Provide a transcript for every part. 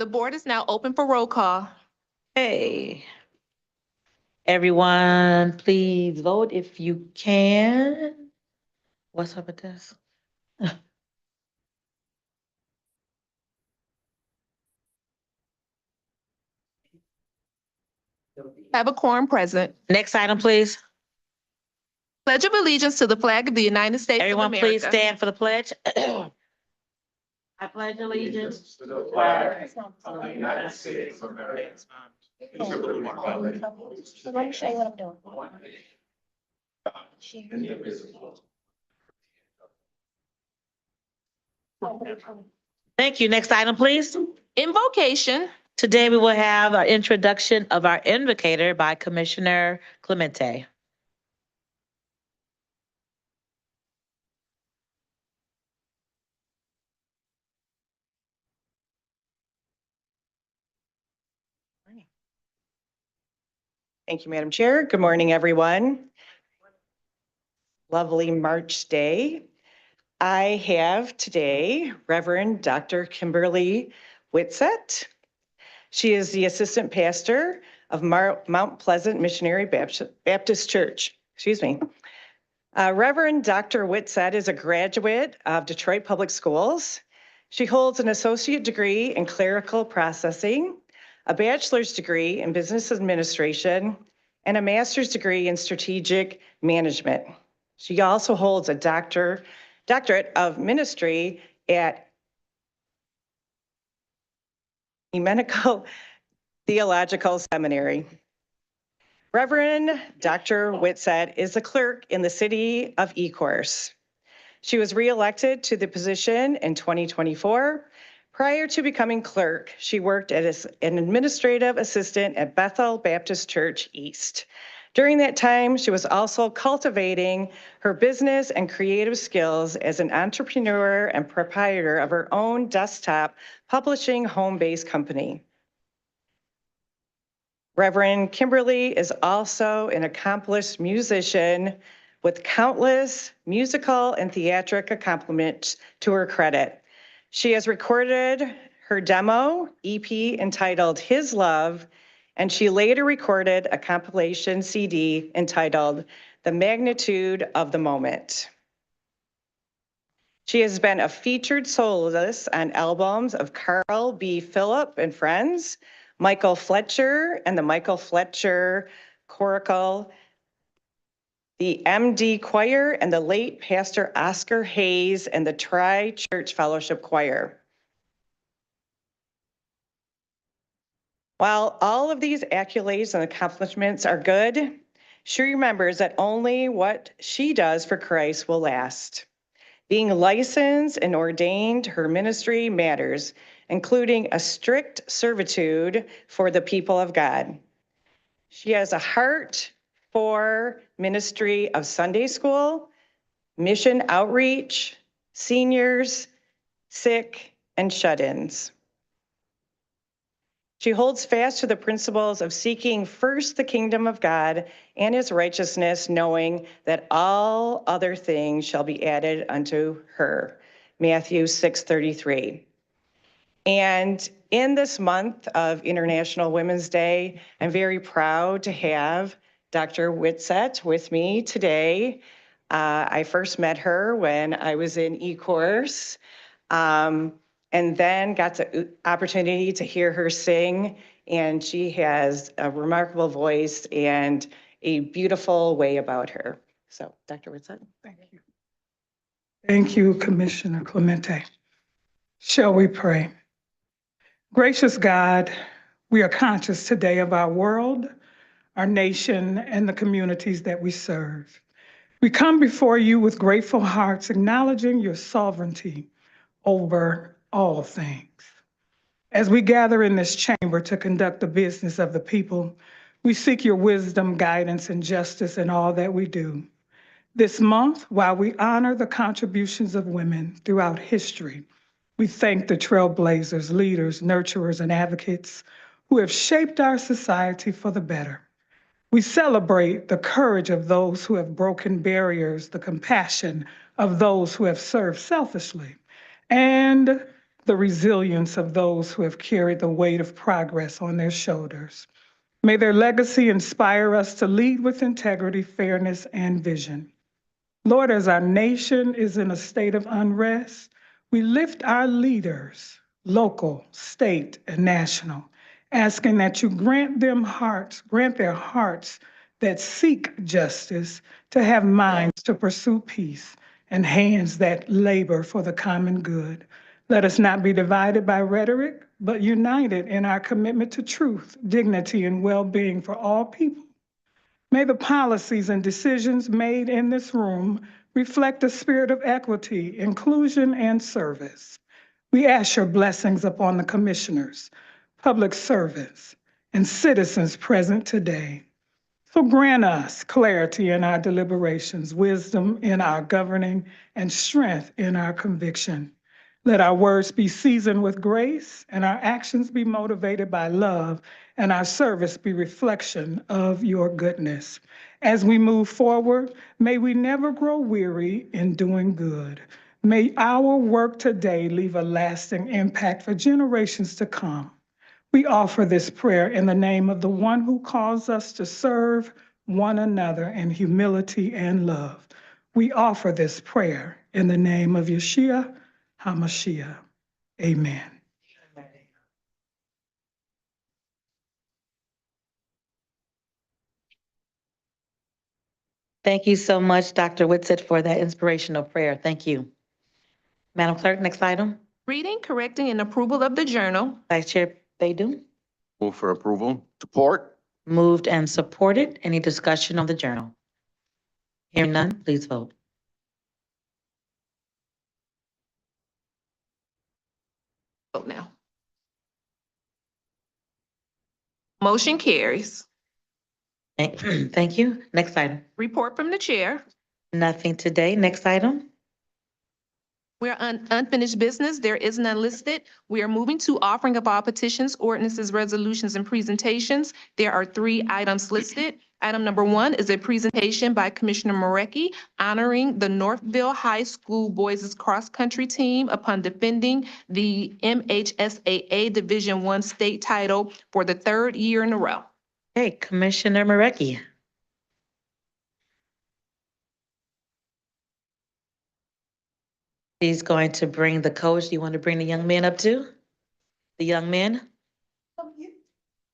The board is now open for roll call. Hey, everyone, please vote if you can. What's up with this? Have a quorum present. Next item, please. Pledge of allegiance to the flag of the United States of Everyone, America. please stand for the pledge. I pledge allegiance to the flag of the United States of America. Let me show you what I'm doing. Thank you. Next item, please. Invocation. Today we will have an introduction of our invocator by Commissioner Clemente. Thank you, Madam Chair. Good morning, everyone. Lovely March day. I have today Reverend Dr. Kimberly Whitsett. She is the assistant pastor of Mount Pleasant Missionary Baptist Church. Reverend Dr. Whitsett is a graduate of Detroit Public Schools. She holds an associate degree in clerical processing, a bachelor's degree in business administration, and a master's degree in strategic management. She also holds a doctorate of ministry at Ecumenical Theological Seminary. Reverend Dr. Whitsett is a clerk in the city of Ecorse. She was reelected to the position in 2024. Prior to becoming clerk, she worked as an administrative assistant at Bethel Baptist Church East. During that time, she was also cultivating her business and creative skills as an entrepreneur and proprietor of her own desktop publishing home-based company. Reverend Kimberly is also an accomplished musician with countless musical and theatric accomplishments to her credit. She has recorded her demo EP entitled His Love, and she later recorded a compilation CD entitled The Magnitude of the Moment. She has been a featured soloist on albums of Carl B. Phillip and Friends, Michael Fletcher and the Michael Fletcher Coracle, the MD Choir, and the late Pastor Oscar Hayes and the Tri-Church Fellowship Choir. While all of these accolades and accomplishments are good, she remembers that only what she does for Christ will last. Being licensed and ordained, her ministry matters, including a strict servitude for the people of God. She has a heart for ministry of Sunday school, mission outreach, seniors, sick, and shut-ins. She holds fast to the principles of seeking first the kingdom of God and his righteousness, knowing that all other things shall be added unto her. Matthew 6:33. And in this month of International Women's Day, I'm very proud to have Dr. Whitsett with me today. I first met her when I was in Ecorse, and then got the opportunity to hear her sing. And she has a remarkable voice and a beautiful way about her. So, Dr. Whitsett. Thank you. Thank you, Commissioner Clemente. Shall we pray? Gracious God, we are conscious today of our world, our nation, and the communities that we serve. We come before you with grateful hearts, acknowledging your sovereignty over all things. As we gather in this chamber to conduct the business of the people, we seek your wisdom, guidance, and justice in all that we do. This month, while we honor the contributions of women throughout history, we thank the trailblazers, leaders, nurturers, and advocates who have shaped our society for the better. We celebrate the courage of those who have broken barriers, the compassion of those who have served selfishly, and the resilience of those who have carried the weight of progress on their shoulders. May their legacy inspire us to lead with integrity, fairness, and vision. Lord, as our nation is in a state of unrest, we lift our leaders, local, state, and national, asking that you grant their hearts that seek justice, to have minds to pursue peace, and hands that labor for the common good. Let us not be divided by rhetoric, but united in our commitment to truth, dignity, and well-being for all people. May the policies and decisions made in this room reflect a spirit of equity, inclusion, and service. We ask your blessings upon the commissioners, public servants, and citizens present today. So grant us clarity in our deliberations, wisdom in our governing, and strength in our conviction. Let our words be seasoned with grace, and our actions be motivated by love, and our service be reflection of your goodness. As we move forward, may we never grow weary in doing good. May our work today leave a lasting impact for generations to come. We offer this prayer in the name of the one who calls us to serve one another in humility and love. We offer this prayer in the name of Yeshua HaMashiach. Amen. Thank you so much, Dr. Whitsitt, for that inspirational prayer. Thank you. Madam Clerk, next item. Reading, correcting, and approval of the journal. Vice Chair Baydoun. Move for approval. Support. Moved and supported. Any discussion on the journal? Hearing none, please vote. Vote now. Motion carries. Thank you. Next item. Report from the chair. Nothing today. Next item. We're on unfinished business. There is none listed. We are moving to offering of all petitions, ordinances, resolutions, and presentations. There are 3 items listed. Item number 1 is a presentation by Commissioner Marecki honoring the Northville High School boys' cross-country team upon defending the MHSAA Division I state title for the 3rd year in a row. Hey, Commissioner Marecki. He's going to bring the coach. Do you want to bring the young men up too? The young men?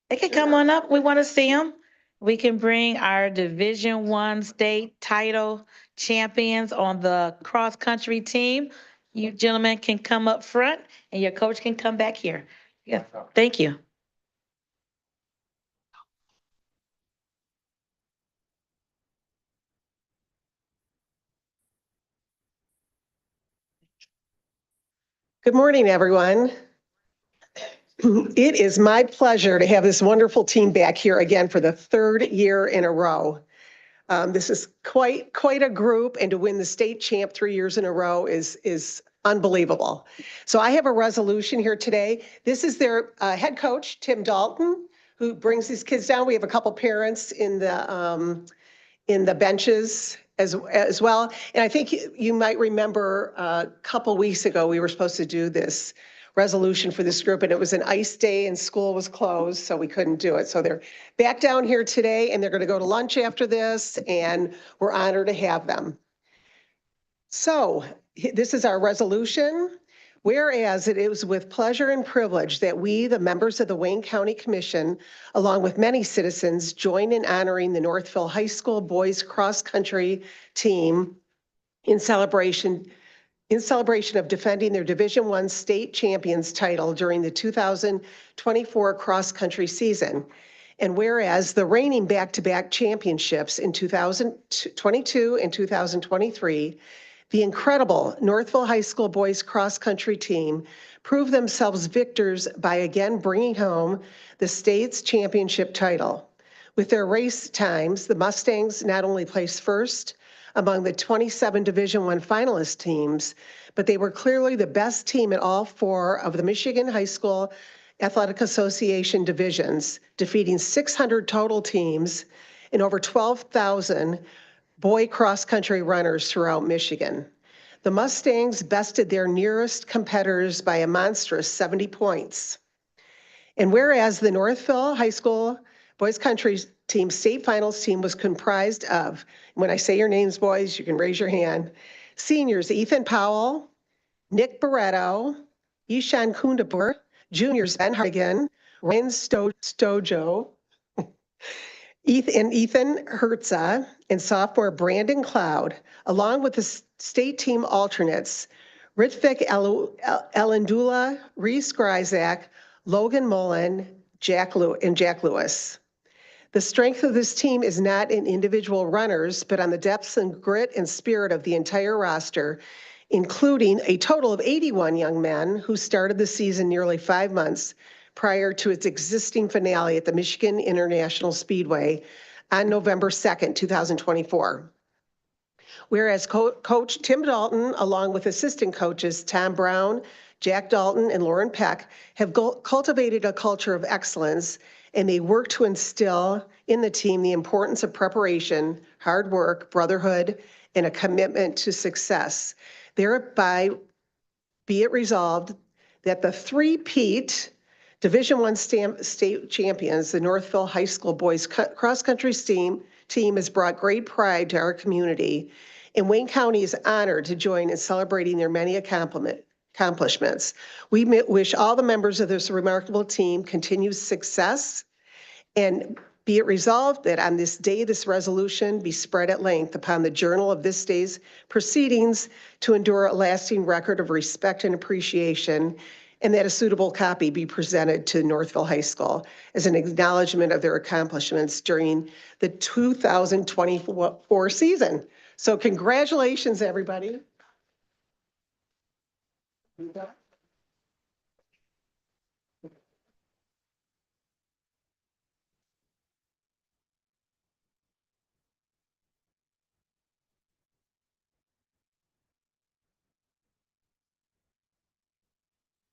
They can come on up. We want to see them. We can bring our Division I state title champions on the cross-country team. You gentlemen can come up front and your coach can come back here. Yeah, thank you. Good morning, everyone. It is my pleasure to have this wonderful team back here again for the 3rd year in a row. This is quite a group, and to win the state champ 3 years in a row is unbelievable. So I have a resolution here today. This is their head coach, Tim Dalton, who brings these kids down. We have a couple parents in the benches as well. And I think you might remember a couple weeks ago, we were supposed to do this resolution for this group, and it was an ice day and school was closed, so we couldn't do it. So they're back down here today, and they're going to go to lunch after this, and we're honored to have them. So this is our resolution. Whereas it is with pleasure and privilege that we, the members of the Wayne County Commission, along with many citizens, join in honoring the Northville High School boys cross-country team in celebration of defending their Division I state champions title during the 2024 cross-country season. And whereas the reigning back-to-back championships in 2022 and 2023, the incredible Northville High School boys cross-country team proved themselves victors by again bringing home the state's championship title. With their race times, the Mustangs not only placed first among the 27 Division I finalist teams, but they were clearly the best team at all 4 of the Michigan High School Athletic Association divisions, defeating 600 total teams and over 12,000 boy cross-country runners throughout Michigan. The Mustangs bested their nearest competitors by a monstrous 70 points. And whereas the Northville High School Boys Country Team State Finals team was comprised of, when I say your names, boys, you can raise your hand, seniors Ethan Powell, Nick Barretto, Ishan Kundapur, juniors Ben Hardigan, Ryan Stojo, Ethan Hertza, and sophomore Brandon Cloud, along with the state team alternates, Ritvik Elendula, Reese Gryzak, Logan Mullen, Jack Lewis. The strength of this team is not in individual runners, but on the depths and grit and spirit of the entire roster, including a total of 81 young men who started the season nearly 5 months prior to its existing finale at the Michigan International Speedway on November 2nd, 2024. Whereas Coach Tim Dalton, along with assistant coaches Tom Brown, Jack Dalton, and Lauren Peck, have cultivated a culture of excellence, and they work to instill in the team the importance of preparation, hard work, brotherhood, and a commitment to success. Thereby, be it resolved that the three-peat Division I state champions, the Northville High School Boys Cross Country team has brought great pride to our community, and Wayne County is honored to join in celebrating their many accomplishments. We wish all the members of this remarkable team continued success, and be it resolved that on this day, this resolution be spread at length upon the journal of this day's proceedings to endure a lasting record of respect and appreciation, and that a suitable copy be presented to Northville High School as an acknowledgement of their accomplishments during the 2024 season. So congratulations, everybody.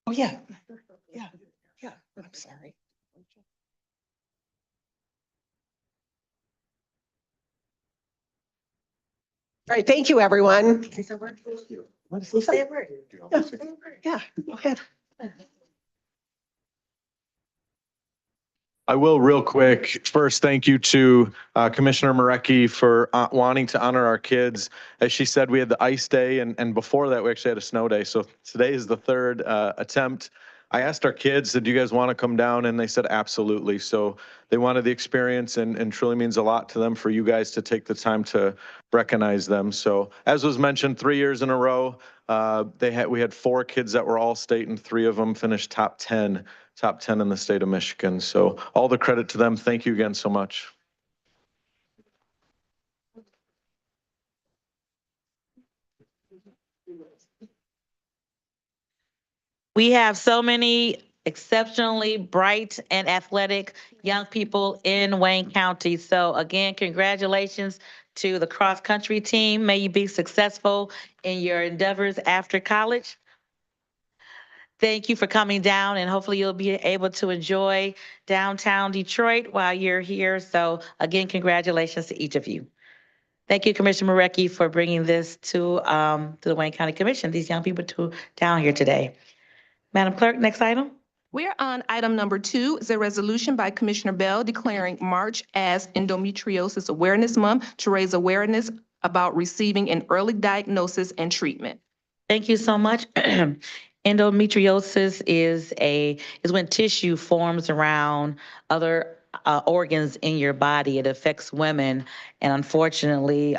Oh, yeah. Yeah, yeah, I'm sorry. All right, thank you, everyone. Want to say something? Yeah, go ahead. I will real quick. First, thank you to Commissioner Marecki for wanting to honor our kids. As she said, we had the ice day, and before that, we actually had a snow day. So today is the third attempt. I asked our kids, do you guys want to come down? And they said, absolutely. So they wanted the experience, and truly means a lot to them for you guys to take the time to recognize them. So as was mentioned, 3 years in a row, we had 4 kids that were all state, and 3 of them finished top 10 in the state of Michigan. So all the credit to them. Thank you again so much. We have so many exceptionally bright and athletic young people in Wayne County. So again, congratulations to the cross country team. May you be successful in your endeavors after college. Thank you for coming down, and hopefully you'll be able to enjoy downtown Detroit while you're here. So again, congratulations to each of you. Thank you, Commissioner Marecki, for bringing this to the Wayne County Commission, these young people down here today. Madam Clerk, next item. We're on item number 2, is a resolution by Commissioner Bell declaring March as Endometriosis Awareness Month to raise awareness about receiving an early diagnosis and treatment. Thank you so much. Endometriosis is when tissue forms around other organs in your body. It affects women, and unfortunately,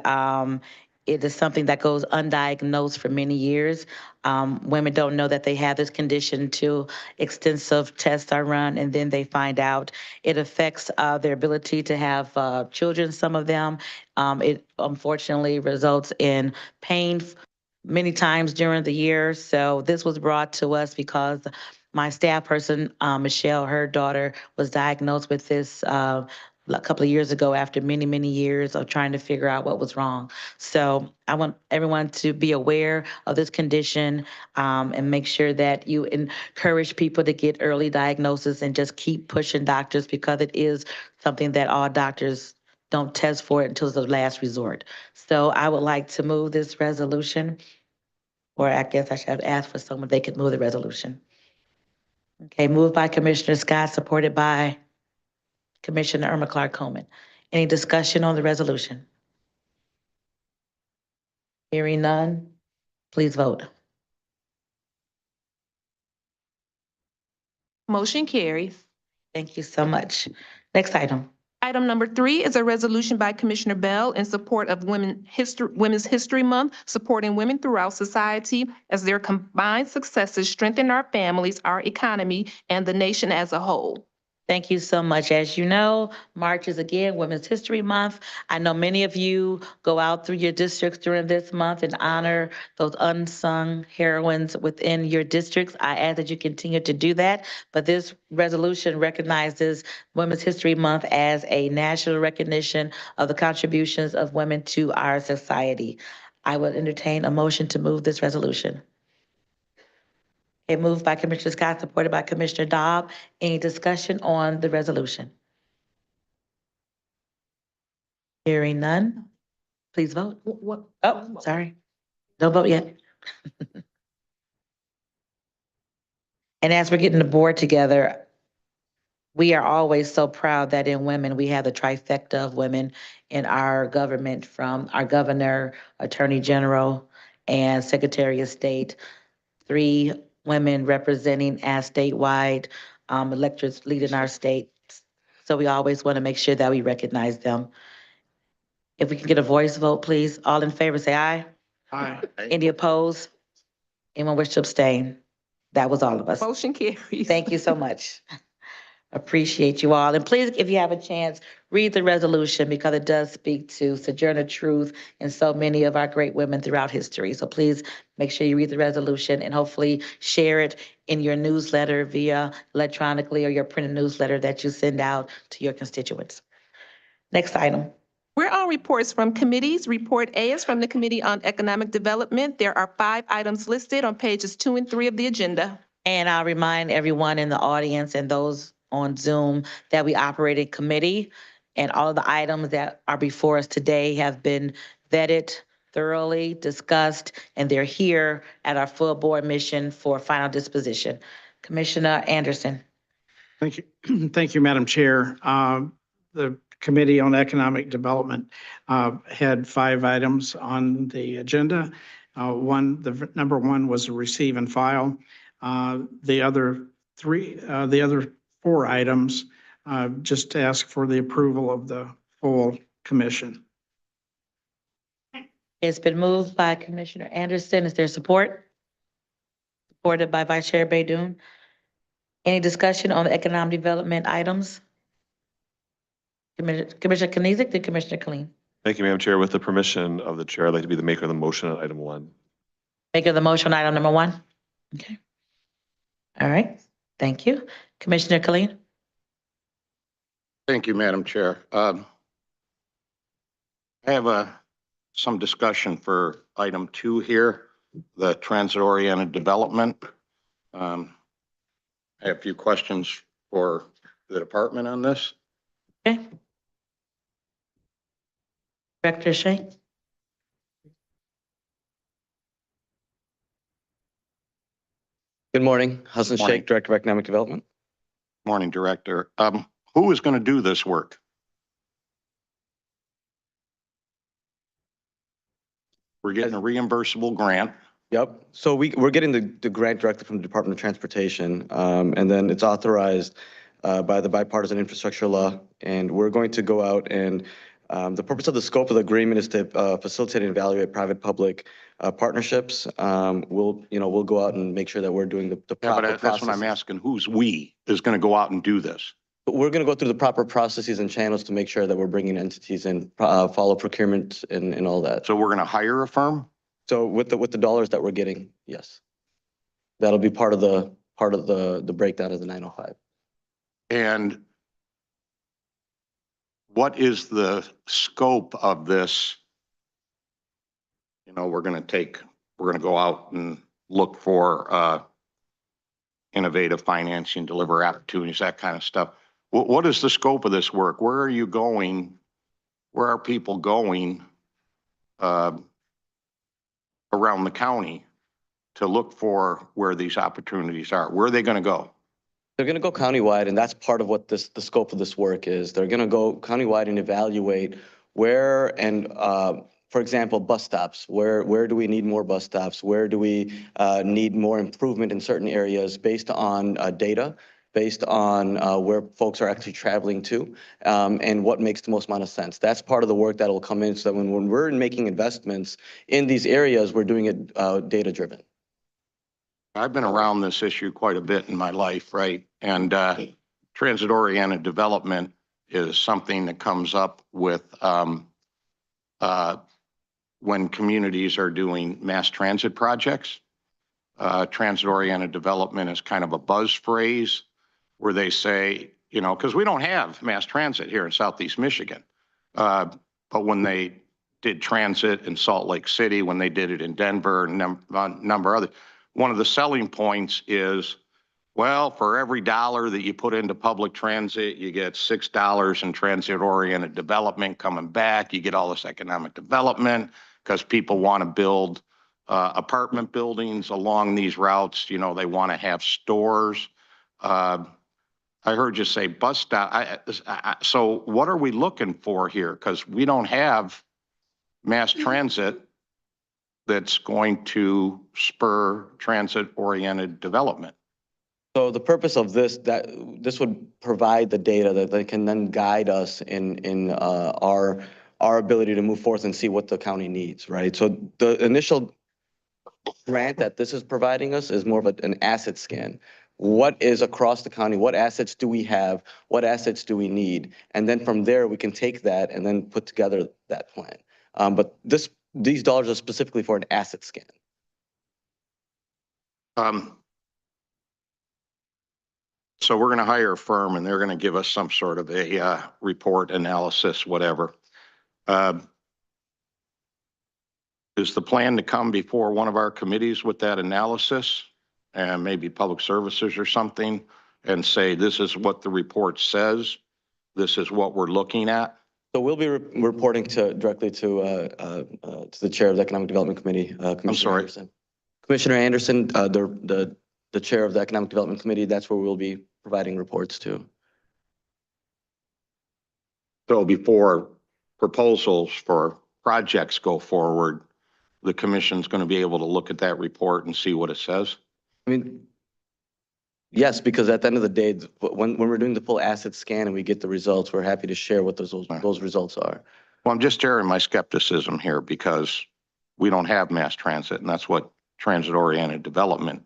it is something that goes undiagnosed for many years. Women don't know that they have this condition until extensive tests are run, and then they find out. It affects their ability to have children, some of them. It unfortunately results in pain many times during the year. So this was brought to us because my staff person, Michelle, her daughter, was diagnosed with this a couple of years ago after many, many years of trying to figure out what was wrong. So I want everyone to be aware of this condition and make sure that you encourage people to get early diagnosis and just keep pushing doctors, because it is something that all doctors don't test for it until the last resort. So I would like to move this resolution. Or I guess I should have asked for someone, they could move the resolution. Okay, moved by Commissioner Scott, supported by Commissioner Irma Clark Coleman. Any discussion on the resolution? Hearing none, please vote. Motion carries. Thank you so much. Next item. Item number 3 is a resolution by Commissioner Bell in support of Women's History Month, supporting women throughout society as their combined successes strengthen our families, our economy, and the nation as a whole. Thank you so much. As you know, March is again Women's History Month. I know many of you go out through your districts during this month and honor those unsung heroines within your districts. I ask that you continue to do that. But this resolution recognizes Women's History Month as a national recognition of the contributions of women to our society. I would entertain a motion to move this resolution. It moved by Commissioner Scott, supported by Commissioner Dobb. Any discussion on the resolution? Hearing none, please vote. What? Oh, sorry. Don't vote yet. And as we're getting the board together, we are always so proud that in women, we have the trifecta of women in our government, from our governor, attorney general, and secretary of state. 3 women representing as statewide electors leading our state. So we always want to make sure that we recognize them. If we can get a voice vote, please. All in favor, say aye. Aye. Any opposed? Anyone wish to abstain? That was all of us. Motion carries. Thank you so much. Appreciate you all. And please, if you have a chance, read the resolution, because it does speak to Sojourner Truth and so many of our great women throughout history. So please make sure you read the resolution and hopefully share it in your newsletter via electronically, or your printed newsletter that you send out to your constituents. Next item. We're on reports from committees. Report A is from the Committee on Economic Development. There are 5 items listed on pages 2 and 3 of the agenda. And I'll remind everyone in the audience and those on Zoom that we operate in committee, and all of the items that are before us today have been vetted, thoroughly discussed, and they're here at our full board mission for final disposition. Commissioner Anderson. Thank you. Thank you, Madam Chair. The Committee on Economic Development had 5 items on the agenda. Number 1 was a receive and file. The other 4 items just ask for the approval of the full commission. It's been moved by Commissioner Anderson. Is there support? Supported by Vice Chair Baydoun. Any discussion on the economic development items? Commissioner Kniezek, then Commissioner Kleen. Thank you, Madam Chair. With the permission of the chair, I'd like to be the maker of the motion on item 1. Maker of the motion, item number 1. Okay. All right. Thank you. Commissioner Kleen. Thank you, Madam Chair. I have some discussion for item 2 here, the transit-oriented development. I have a few questions for the department on this. Okay. Director Shea. Good morning. Hassan Morning. Sheikh, Director of Economic Development. Morning, Director. Who is going to do this work? We're getting a reimbursable grant. Yep. So we're getting the grant directly from the Department of Transportation, and then it's authorized by the bipartisan infrastructure law. And we're going to go out and the purpose of the scope of the agreement is to facilitate and evaluate private-public partnerships. We'll go out and make sure that we're doing the Yeah, proper but that's what I'm processes. asking. Who's we is going to go out and do this? But we're going to go through the proper processes and channels to make sure that we're bringing entities in, follow procurement and all that. So we're going to hire a firm? So with the dollars that we're getting, yes. That'll be part of the breakdown of the 905. And what is the scope of this? You know, we're going to go out and look for innovative financing, deliver opportunities, that kind of stuff. What is the scope of this work? Where are you going? Where are people going around the county to look for where these opportunities are? Where are they going to go? They're going to go countywide, and that's part of what the scope of this work is. They're going to go countywide and evaluate where and, for example, bus stops. Where do we need more bus stops? Where do we need more improvement in certain areas based on data, based on where folks are actually traveling to, and what makes the most amount of sense. That's part of the work that will come in, so that when we're making investments in these areas, we're doing it data-driven. I've been around this issue quite a bit in my life, right? And transit-oriented development is something that comes up with when communities are doing mass transit projects. Transit-oriented development is kind of a buzz phrase where they say, you know, because we don't have mass transit here in Southeast Michigan. But when they did transit in Salt Lake City, when they did it in Denver, and a number of other, one of the selling points is, well, for every dollar that you put into public transit, you get $6 in transit-oriented development coming back. You get all this economic development because people want to build apartment buildings along these routes. You know, they want to have stores. I heard you say bus stop. So what are we looking for here? Because we don't have mass transit that's going to spur transit-oriented development. So the purpose of this, that this would provide the data that they can then guide us in our ability to move forth and see what the county needs, right? So the initial grant that this is providing us is more of an asset scan. What is across the county? What assets do we have? What assets do we need? And then from there, we can take that and then put together that plan. But these dollars are specifically for an asset scan. So we're going to hire a firm and they're going to give us some sort of a report, analysis, whatever. Is the plan to come before one of our committees with that analysis and maybe public services or something and say, this is what the report says, this is what we're looking at? So we'll be reporting directly to the chair of the Economic Development Committee, Commissioner Anderson. Commissioner Anderson, the chair of the Economic Development Committee, that's where we'll be providing reports to. So before proposals for projects go forward, the commission's going to be able to look at that report and see what it says? I mean, yes, because at the end of the day, when we're doing the full asset scan and we get the results, we're happy to share what those results are. Well, I'm just sharing my skepticism here because we don't have mass transit, and that's what transit-oriented development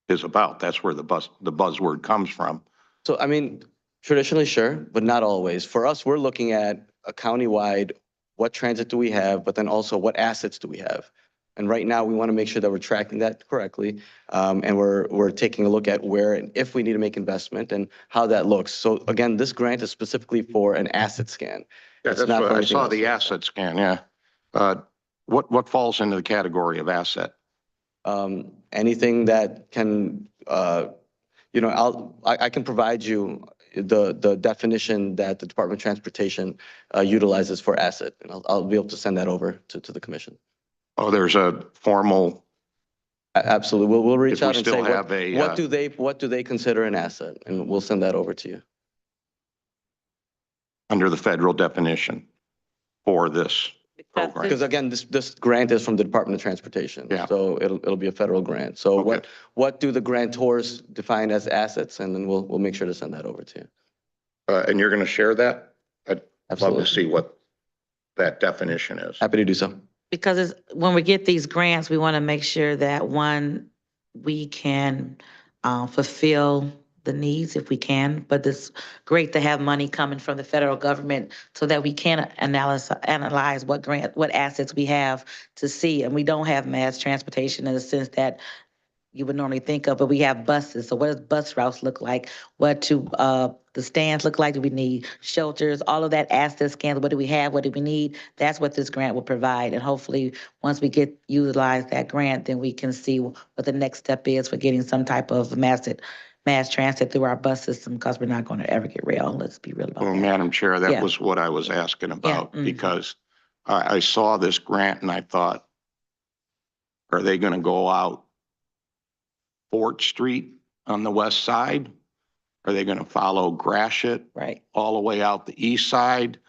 is about. That's where the buzzword comes from. So, I mean, traditionally, sure, but not always. For us, we're looking at a countywide, what transit do we have, but then also what assets do we have? And right now, we want to make sure that we're tracking that correctly. And we're taking a look at where and if we need to make investment and how that looks. So again, this grant is specifically for an asset scan. Yeah, It's that's not what for I anything saw else. the asset scan, yeah. What falls into the category of asset? Anything that can, you know, I can provide you the definition that the Department of Transportation utilizes for asset, and I'll be able to send that over to the commission. Oh, there's a formal, Absolutely, we'll reach If we out and still say have a, what do they consider an asset, and we'll send that over to you. under the federal definition for this program. Because again, this grant is from the Department of Transportation. Yeah. So it'll be a federal grant. So Okay. what do the grantors define as assets? And then we'll make sure to send that over to you. And you're going to share that? I'd love Absolutely. to see what that definition is. Happy to do so. Because when we get these grants, we want to make sure that, one, we can fulfill the needs if we can, but it's great to have money coming from the federal government so that we can analyze what assets we have to see. And we don't have mass transportation in the sense that you would normally think of, but we have buses. So what does bus routes look like? What do the stands look like? Do we need shelters? All of that asset scans. What do we have? What do we need? That's what this grant will provide. And hopefully, once we utilize that grant, then we can see what the next step is for getting some type of mass transit through our bus system, because we're not going to ever get rail. Let's be real about Well, that. Madam Chair, that Yeah. was what I was asking about mhm. because I saw this grant and I thought, Are they going to go out Fort Street on the west side? Are they going to follow Gratiot Right. all the way out the east side?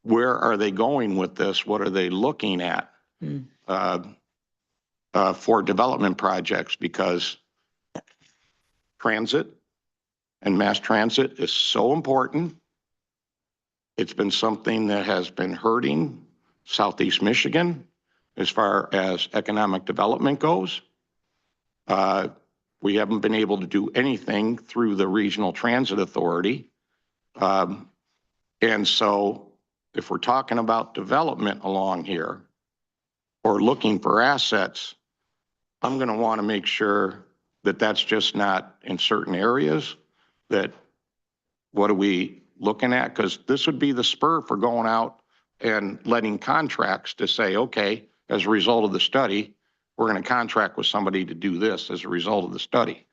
Where are they going with this? What are they looking at Hmm. For development projects? Because transit and mass transit is so important. It's been something that has been hurting Southeast Michigan as far as economic development goes. We haven't been able to do anything through the Regional Transit Authority. And so if we're talking about development along here or looking for assets, I'm going to want to make sure that that's just not in certain areas. That what are we looking at? Because this would be the spur for going out and letting contracts to say, okay, as a result of the study, we're going to contract with somebody to do this as a result of the study.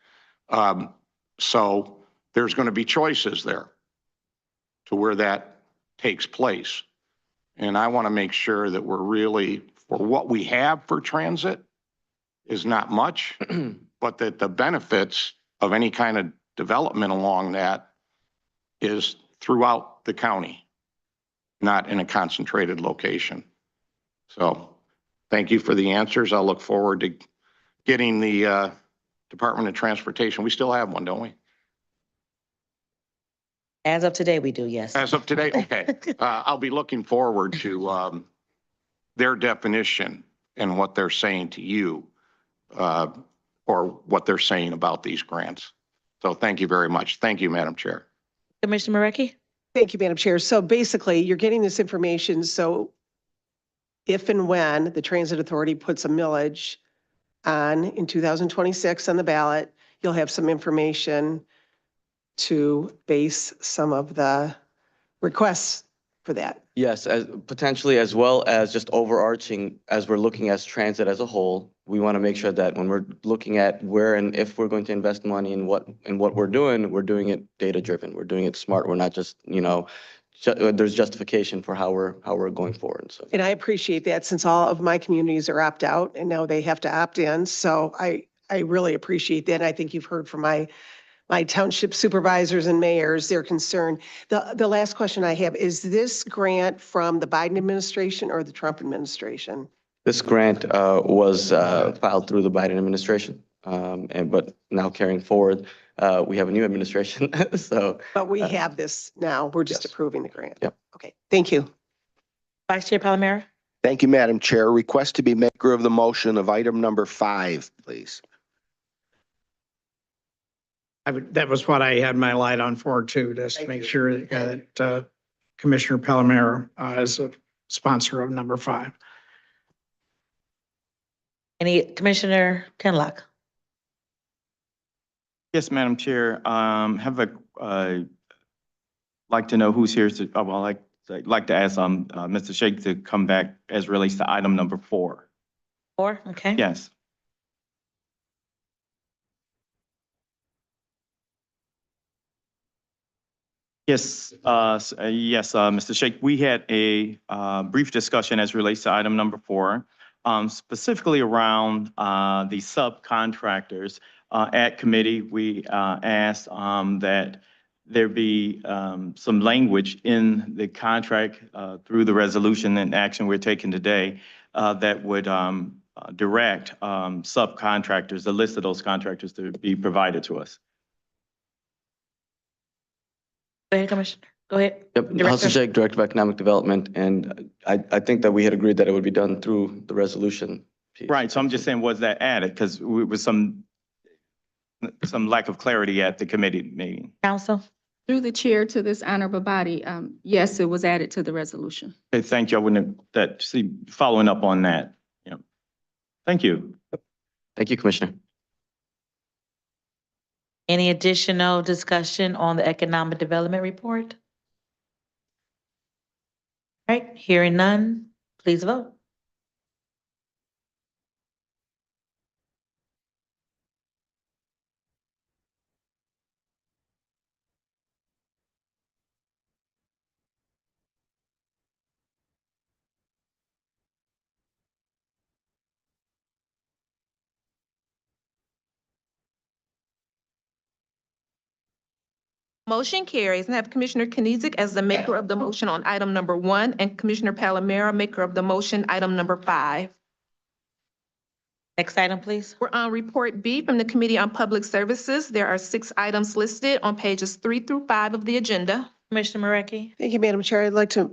So there's going to be choices there to where that takes place. And I want to make sure that we're really, for what we have for transit is not much, but that the benefits of any kind of development along that is throughout the county, not in a concentrated location. So thank you for the answers. I'll look forward to getting the Department of Transportation. We still have one, don't we? As of today, we do, yes. As of today? Okay. I'll be looking forward to their definition and what they're saying to you or what they're saying about these grants. So thank you very much. Thank you, Madam Chair. Commissioner Marecki? Thank you, Madam Chair. So basically, you're getting this information, so if and when the Transit Authority puts a millage on in 2026 on the ballot, you'll have some information to base some of the requests for that. Yes, as potentially as well as just overarching, as we're looking at transit as a whole, we want to make sure that when we're looking at where and if we're going to invest money in what we're doing it data driven. We're doing it smart. We're not just, there's justification for how we're going forward. So. And I appreciate that since all of my communities are opt out and now they have to opt in. So I really appreciate that. And I think you've heard from my township supervisors and mayors, their concern. The last question I have, is this grant from the Biden administration or the Trump administration? This grant was filed through the Biden administration, but now carrying forward, we have a new administration. So. But we have this now. We're just Yes. approving the grant. Yep. Okay, thank you. Vice Chair Palomero? Thank you, Madam Chair. Request to be maker of the motion of item number 5, please. That was what I had my light on for too, just to make sure that Commissioner Palomero is a sponsor of number 5. Any Commissioner Kenlock? Yes, Madam Chair. Like to know who's here to, like to ask Mr. Shake to come back as relates to item number 4. 4, okay. Yes. Yes, Mr. Shake, we had a brief discussion as relates to item number 4, specifically around the subcontractors. At committee, we asked that there be some language in the contract through the resolution and action we're taking today that would direct subcontractors, the list of those contractors to be provided to us. Go ahead, Commissioner. Go ahead. Yep, Director. Hudson Shake, Director of Economic Development, and I think that we had agreed that it would be done through the resolution piece. Right, so I'm just saying, was that added? Because we was some lack of clarity at the committee meeting. Council? Through the chair to this honorable body, yes, it was added to the resolution. Okay, thank you. I wouldn't have, following up on that. Yeah. Thank you. Thank you, Commissioner. Any additional discussion on the economic development report? All right, hearing none, please vote. Motion carries, and have Commissioner Kenizik as the maker of the motion on item number 1 and Commissioner Palomero, maker of the motion, item number 5. Next item, please. We're on Report B from the Committee on Public Services. There are 6 items listed on pages 3 through 5 of the agenda. Commissioner Marecki. Thank you, Madam Chair. I'd like to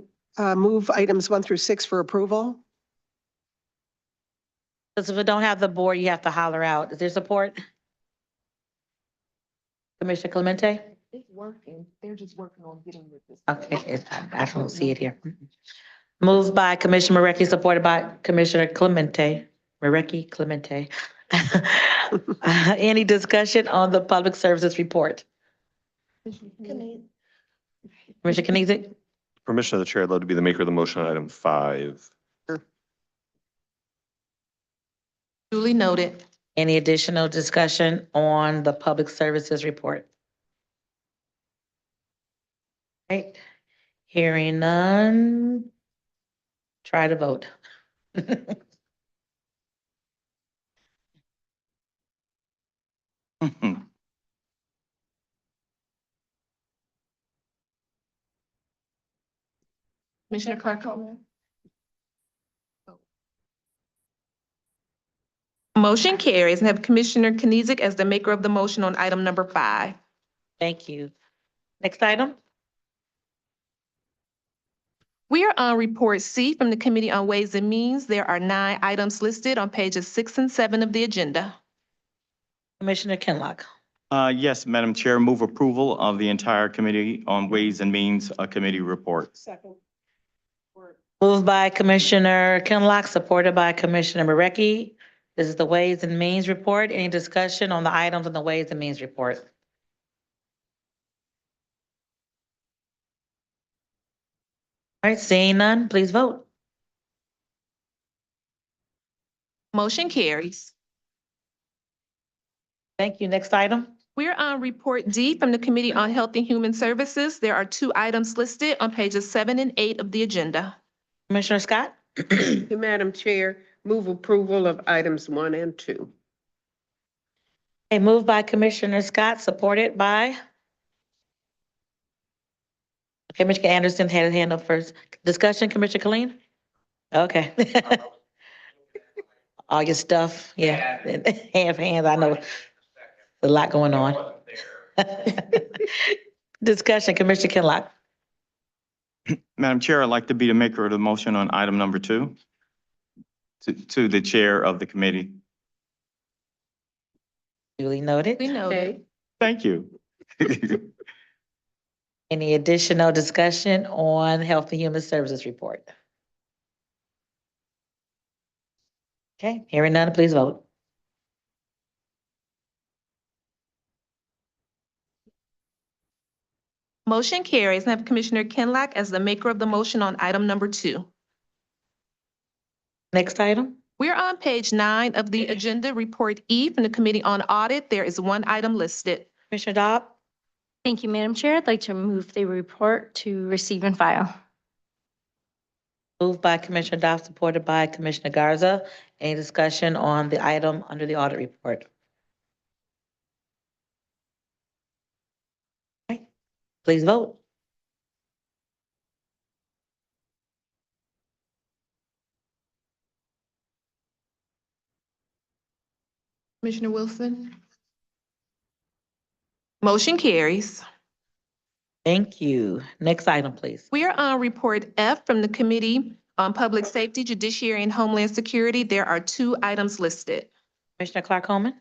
move items 1 through 6 for approval. Because if we don't have the board, you have to holler out. Is there support? Commissioner Clemente? It's working. They're just working on getting with this. Okay, I don't see it here. Moved by Commissioner Marecki, supported by Commissioner Clemente. Marecki Clemente. Any discussion on the public services report? Commissioner Kenizik? Permission of the chair, I'd love to be the maker of the motion on item 5. Duly noted. Any additional discussion on the public services report? Right, hearing none. Try to vote. Commissioner Clark. Motion carries, and have Commissioner Kenizik as the maker of the motion on item number 5. Thank you. Next item? We are on Report C from the Committee on Ways and Means. There are 9 items listed on pages 6 and 7 of the agenda. Commissioner Kinlock. Yes, Madam Chair, move approval of the entire Committee on Ways and Means Committee report. Second. Moved by Commissioner Kinlock, supported by Commissioner Marecki. This is the Ways and Means report. Any discussion on the items in the Ways and Means report? All right, seeing none, please vote. Motion carries. Thank you. Next item? We're on Report D from the Committee on Health and Human Services. There are 2 items listed on pages 7 and 8 of the agenda. Commissioner Scott? Madam Chair, move approval of items 1 and 2. Okay, moved by Commissioner Scott, supported by? Okay, Commissioner Anderson had his hand up first. Discussion, Commissioner Colleen? Okay. All your stuff, yeah. Hands, I know. A lot going on. Discussion, Commissioner Kinlock. Madam Chair, I'd like to be the maker of the motion on item number 2 to the chair of the committee. Duly noted. We noted. Thank you. Any additional discussion on Health and Human Services report? Okay, hearing none, please vote. Motion carries, and have Commissioner Kinlock as the maker of the motion on item number 2. Next item? We're on page 9 of the agenda, Report E from the Committee on Audit. There is 1 item listed. Commissioner Dobb? Thank you, Madam Chair. I'd like to move the report to receive and file. Moved by Commissioner Dobb, supported by Commissioner Garza. Any discussion on the item under the audit report? Okay, please vote. Commissioner Wilson? Motion carries. Thank you. Next item, please. We are on Report F from the Committee on Public Safety, Judiciary, and Homeland Security. There are 2 items listed. Commissioner Clark-Holman?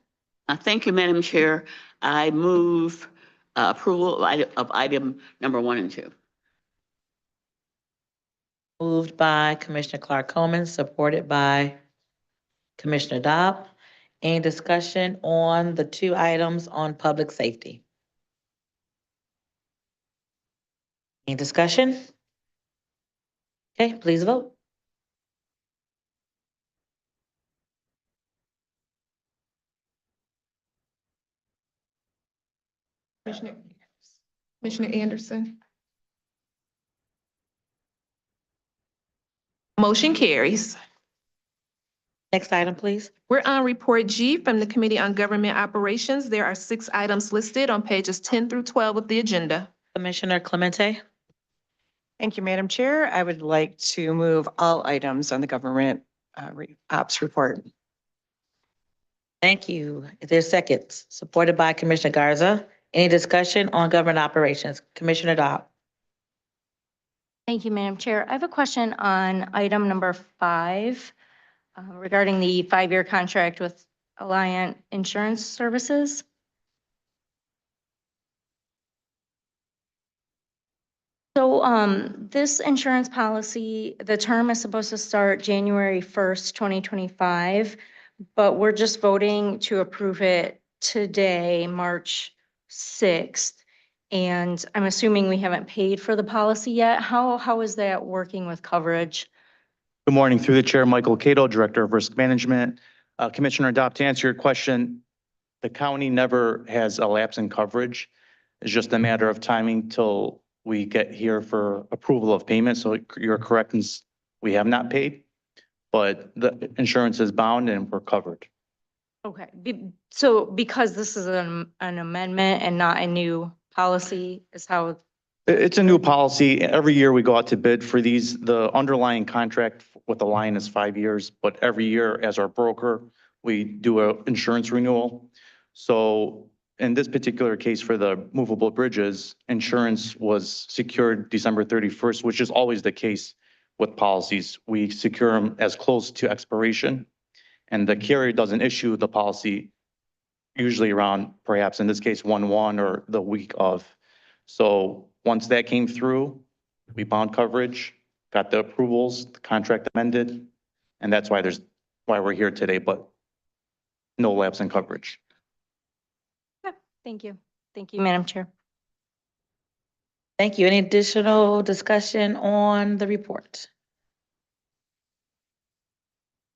Thank you, Madam Chair. I move approval of item number 1 and 2. Moved by Commissioner Clark-Holman, supported by Commissioner Dobb. Any discussion on the 2 items on public safety? Any discussion? Okay, please vote. Commissioner Anderson? Motion carries. Next item, please. We're on Report G from the Committee on Government Operations. There are 6 items listed on pages 10 through 12 of the agenda. Commissioner Clemente. Thank you, Madam Chair. I would like to move all items on the government ops report. Thank you. Is there seconds? Supported by Commissioner Garza. Any discussion on government operations? Commissioner Dodd. Thank you, Madam Chair. I have a question on item number 5 regarding the 5-year contract with Alliant Insurance Services. So this insurance policy, the term is supposed to start January 1st, 2025, but we're just voting to approve it today, March 6th. And I'm assuming we haven't paid for the policy yet. How is that working with coverage? Good morning, through the chair, Michael Cato, Director of Risk Management. Commissioner Adopt, to answer your question, the county never has a lapse in coverage. It's just a matter of timing till we get here for approval of payment. So you're correct, we have not paid, but the insurance is bound and we're covered. Okay, so because this is an amendment and not a new policy is how, It's a new policy. Every year we go out to bid for these. The underlying contract with Alliant is 5 years, but every year as our broker, we do an insurance renewal. So in this particular case for the movable bridges, insurance was secured December 31st, which is always the case with policies. We secure them as close to expiration, and the carrier doesn't issue the policy usually around, perhaps in this case, 1/1 or the week of. So once that came through, we bound coverage, got the approvals, the contract amended, and that's why why we're here today, but no lapse in coverage. thank you. Thank you, Madam Chair. Thank you. Any additional discussion on the report?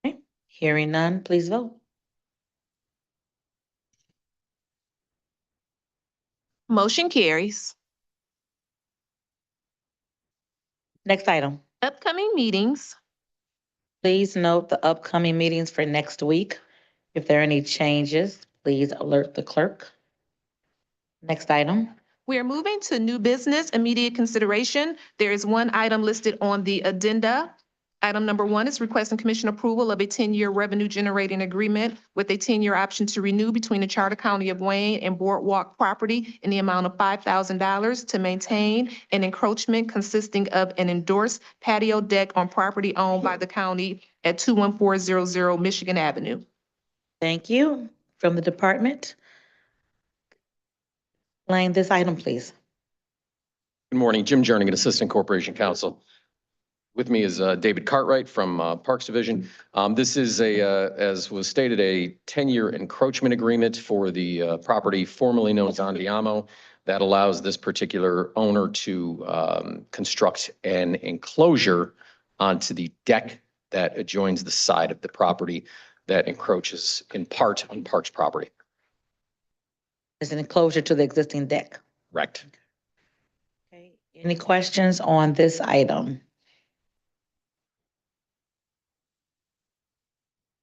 Okay. Hearing none, please vote. Motion carries. Next item. Upcoming meetings. Please note the upcoming meetings for next week. If there are any changes, please alert the clerk. Next item. We are moving to new business, immediate consideration. There is 1 item listed on the addenda. Item number 1 is requesting commission approval of a 10-year revenue generating agreement with a 10-year option to renew between the Charter County of Wayne and Boardwalk Property in the amount of $5,000 to maintain an encroachment consisting of an endorsed patio deck on property owned by the county at 21400 Michigan Avenue. Thank you. From the department. Explain this item, please. Good morning, Jim Jernigan, Assistant Corporation Counsel. With me is David Cartwright from Parks Division. This is as was stated, a 10-year encroachment agreement for the property formerly known as Andiamo that allows this particular owner to construct an enclosure onto the deck that adjoins the side of the property that encroaches in part on Parks property. It's an enclosure to the existing deck. Correct. Okay. Any questions on this item?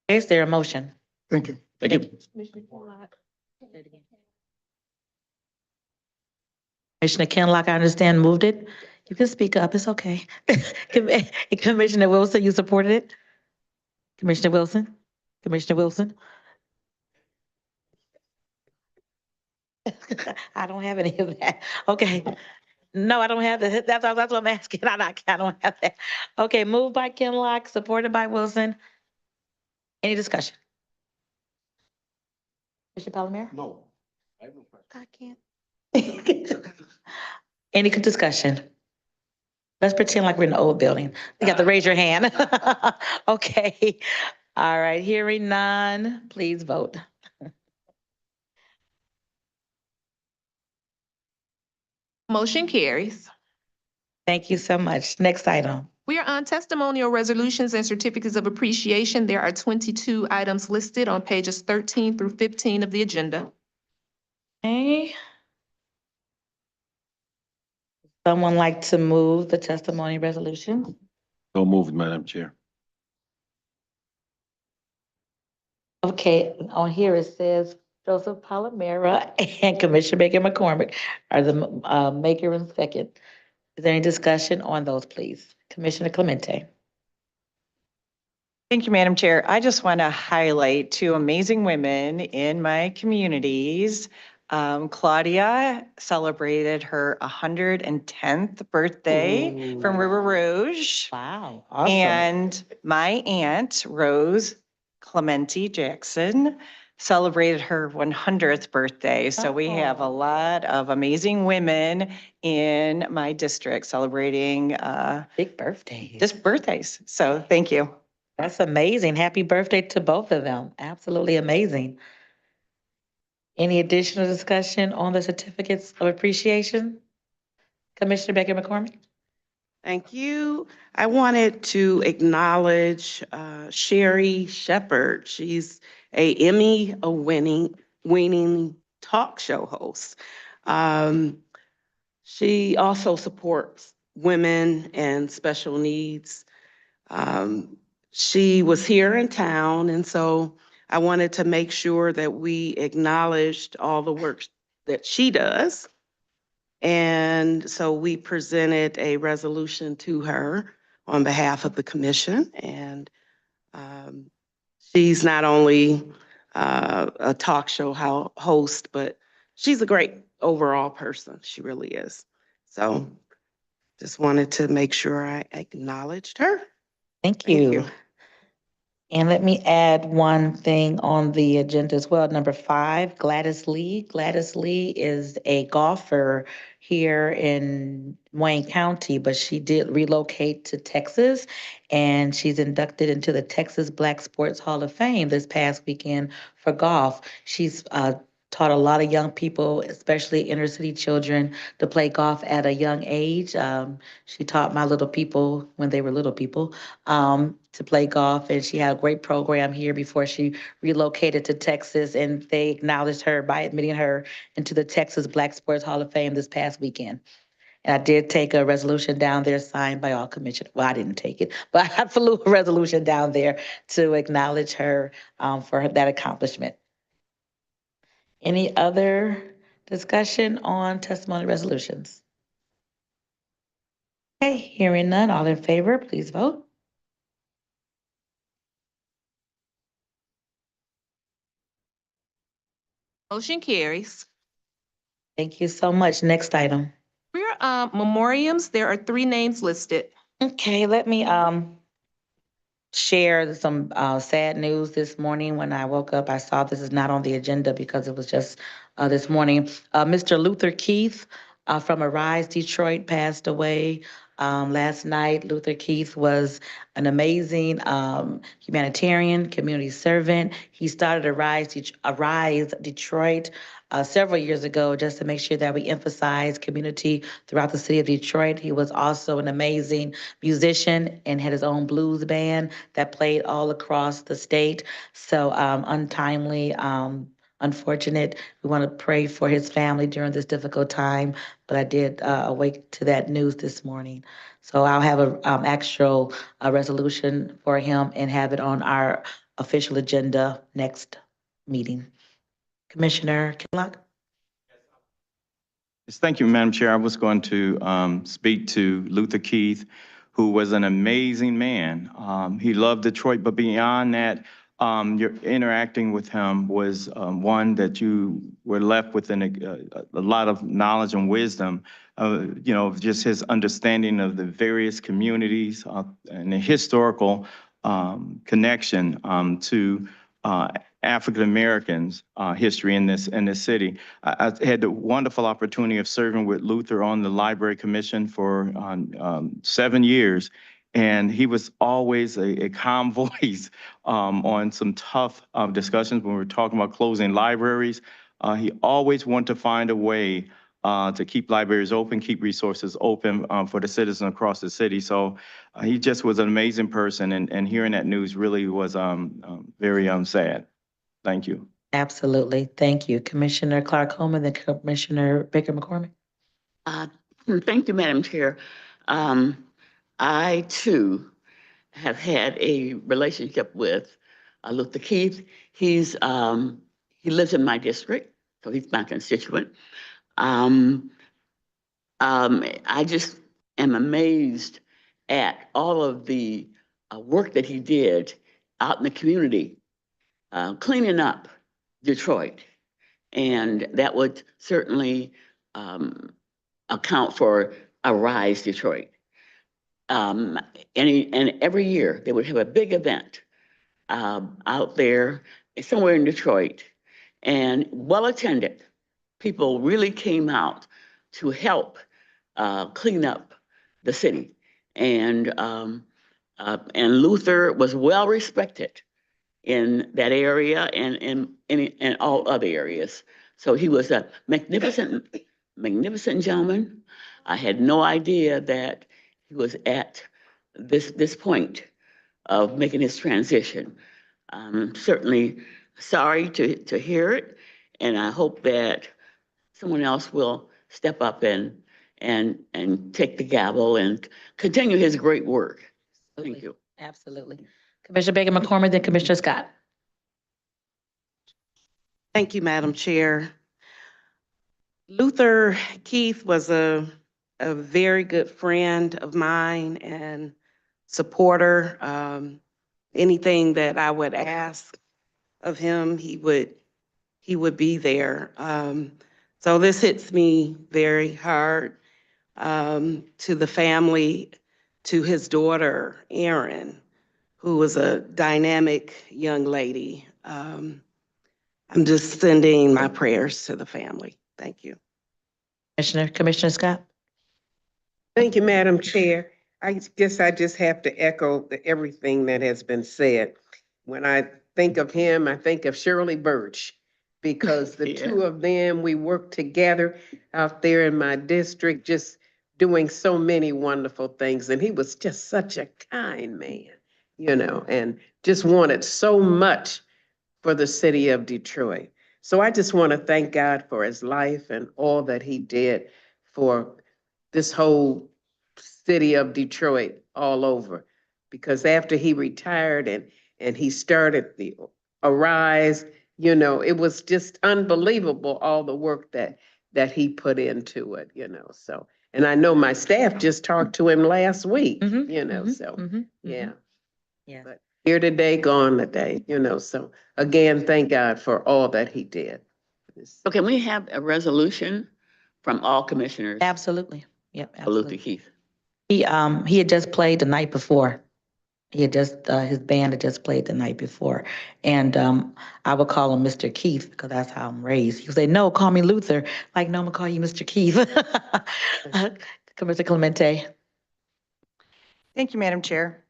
Is there a motion? Thank you. Thank you. Commissioner Kenlock, I understand, moved it. You can speak up, it's okay. Commissioner Wilson, you supported it? Commissioner Wilson? Commissioner Wilson? I don't have any of that. Okay. No, I don't have that. That's what I'm asking. I don't have that. Okay, moved by Kenlock, supported by Wilson. Any discussion? Mr. Palomero? No. I can't. Any discussion? Let's pretend like we're in the old building. You got to raise your hand. Okay. All right, hearing none, please vote. Motion carries. Thank you so much. Next item. We are on testimonial resolutions and certificates of appreciation. There are 22 items listed on pages 13 through 15 of the agenda. Okay. Someone like to move the testimony resolution? So moved, Madam Chair. Okay, on here it says Joseph Palomera and Commissioner Baker McCormick are the maker and second. Is there any discussion on those, please? Commissioner Clemente. Thank you, Madam Chair. I just want to highlight two amazing women in my communities. Claudia celebrated her 110th birthday from River Rouge. Wow, awesome. And my aunt, Rose Clementi Jackson, celebrated her 100th birthday. So we have a lot of amazing women in my district celebrating Big birthday. just birthdays. So thank you. That's amazing. Happy birthday to both of them. Absolutely amazing. Any additional discussion on the certificates of appreciation? Commissioner Baker McCormick? Thank you. I wanted to acknowledge Sherry Shepherd. She's a Emmy winning talk show host. She also supports women and special needs. She was here in town, and so I wanted to make sure that we acknowledged all the work that she does. And so we presented a resolution to her on behalf of the commission. And she's not only a talk show host, but she's a great overall person. She really is. So just wanted to make sure I acknowledged her. Thank you. And let me add one thing on the agenda as well. Number 5, Gladys Lee. Gladys Lee is a golfer here in Wayne County, but she did relocate to Texas, and she's inducted into the Texas Black Sports Hall of Fame this past weekend for golf. She's taught a lot of young people, especially inner city children, to play golf at a young age. She taught my little people when they were little people to play golf, and she had a great program here before she relocated to Texas, and they acknowledged her by admitting her into the Texas Black Sports Hall of Fame this past weekend. And I did take a resolution down there signed by all commissioners. Well, I didn't take it, but I flew a resolution down there to acknowledge her for that accomplishment. Any other discussion on testimony resolutions? Okay, hearing none, all in favor, please vote. Motion carries. Thank you so much. Next item. For your memoriams, there are 3 names listed. Okay, let me share some sad news this morning. When I woke up, I saw this is not on the agenda because it was just this morning. Mr. Luther Keith from Arise Detroit passed away last night. Luther Keith was an amazing humanitarian, community servant. He started Arise Detroit several years ago just to make sure that we emphasize community throughout the city of Detroit. He was also an amazing musician and had his own blues band that played all across the state. So untimely, unfortunate. We want to pray for his family during this difficult time, but I did awake to that news this morning. So I'll have an actual resolution for him and have it on our official agenda next meeting. Commissioner Kinlock? Yes, thank you, Madam Chair. I was going to speak to Luther Keith, who was an amazing man. He loved Detroit, but beyond that, your interacting with him was one that you were left with a lot of knowledge and wisdom, just his understanding of the various communities and the historical connection to African Americans history in this city. I had the wonderful opportunity of serving with Luther on the Library Commission for 7 years. And he was always a calm voice on some tough discussions when we were talking about closing libraries. He always wanted to find a way to keep libraries open, keep resources open for the citizens across the city. So he just was an amazing person, and hearing that news really was very sad. Thank you. Absolutely. Thank you. Commissioner Clark Holman, then Commissioner Baker McCormick. Thank you, Madam Chair. I too have had a relationship with Luther Keith. He lives in my district, so he's my constituent. I just am amazed at all of the work that he did out in the community, cleaning up Detroit. And that would certainly account for a Rise Detroit. And every year they would have a big event out there somewhere in Detroit, and well attended. People really came out to help clean up the city, and Luther was well respected in that area and in all other areas. So he was a magnificent gentleman. I had no idea that he was at this point of making his transition. I'm certainly sorry to hear it, and I hope that someone else will step up and take the gavel and continue his great work. Thank you. Absolutely. Commissioner Baker McCormick, then Commissioner Scott. Thank you, Madam Chair. Luther Keith was a very good friend of mine and supporter. Anything that I would ask of him, he would be there. So this hits me very hard. To the family, to his daughter, Erin, who was a dynamic young lady. I'm just sending my prayers to the family. Thank you. Commissioner Scott. Thank you, Madam Chair. I guess I just have to echo everything that has been said. When I think of him, I think of Shirley Birch, because the two of them, we worked together out there in my district, just doing so many wonderful things. And he was just such a kind man, and just wanted so much for the city of Detroit. So I just want to thank God for his life and all that he did for this whole city of Detroit all over. Because after he retired and he started the Arise, it was just unbelievable, all the work that he put into it, so. And I know my staff just talked to him last week, yeah. Yeah. But here today, gone today, so again, thank God for all that he did. So can we have a resolution from all commissioners? Absolutely. Yep. For Luther Absolutely. Keith. He had just played the night before. He had just, his band had just played the night before. And I would call him Mr. Keith because that's how I'm raised. He would say, no, call me Luther. Like, no, I'm gonna call you Mr. Keith. Commissioner Clemente. Thank you, Madam Chair.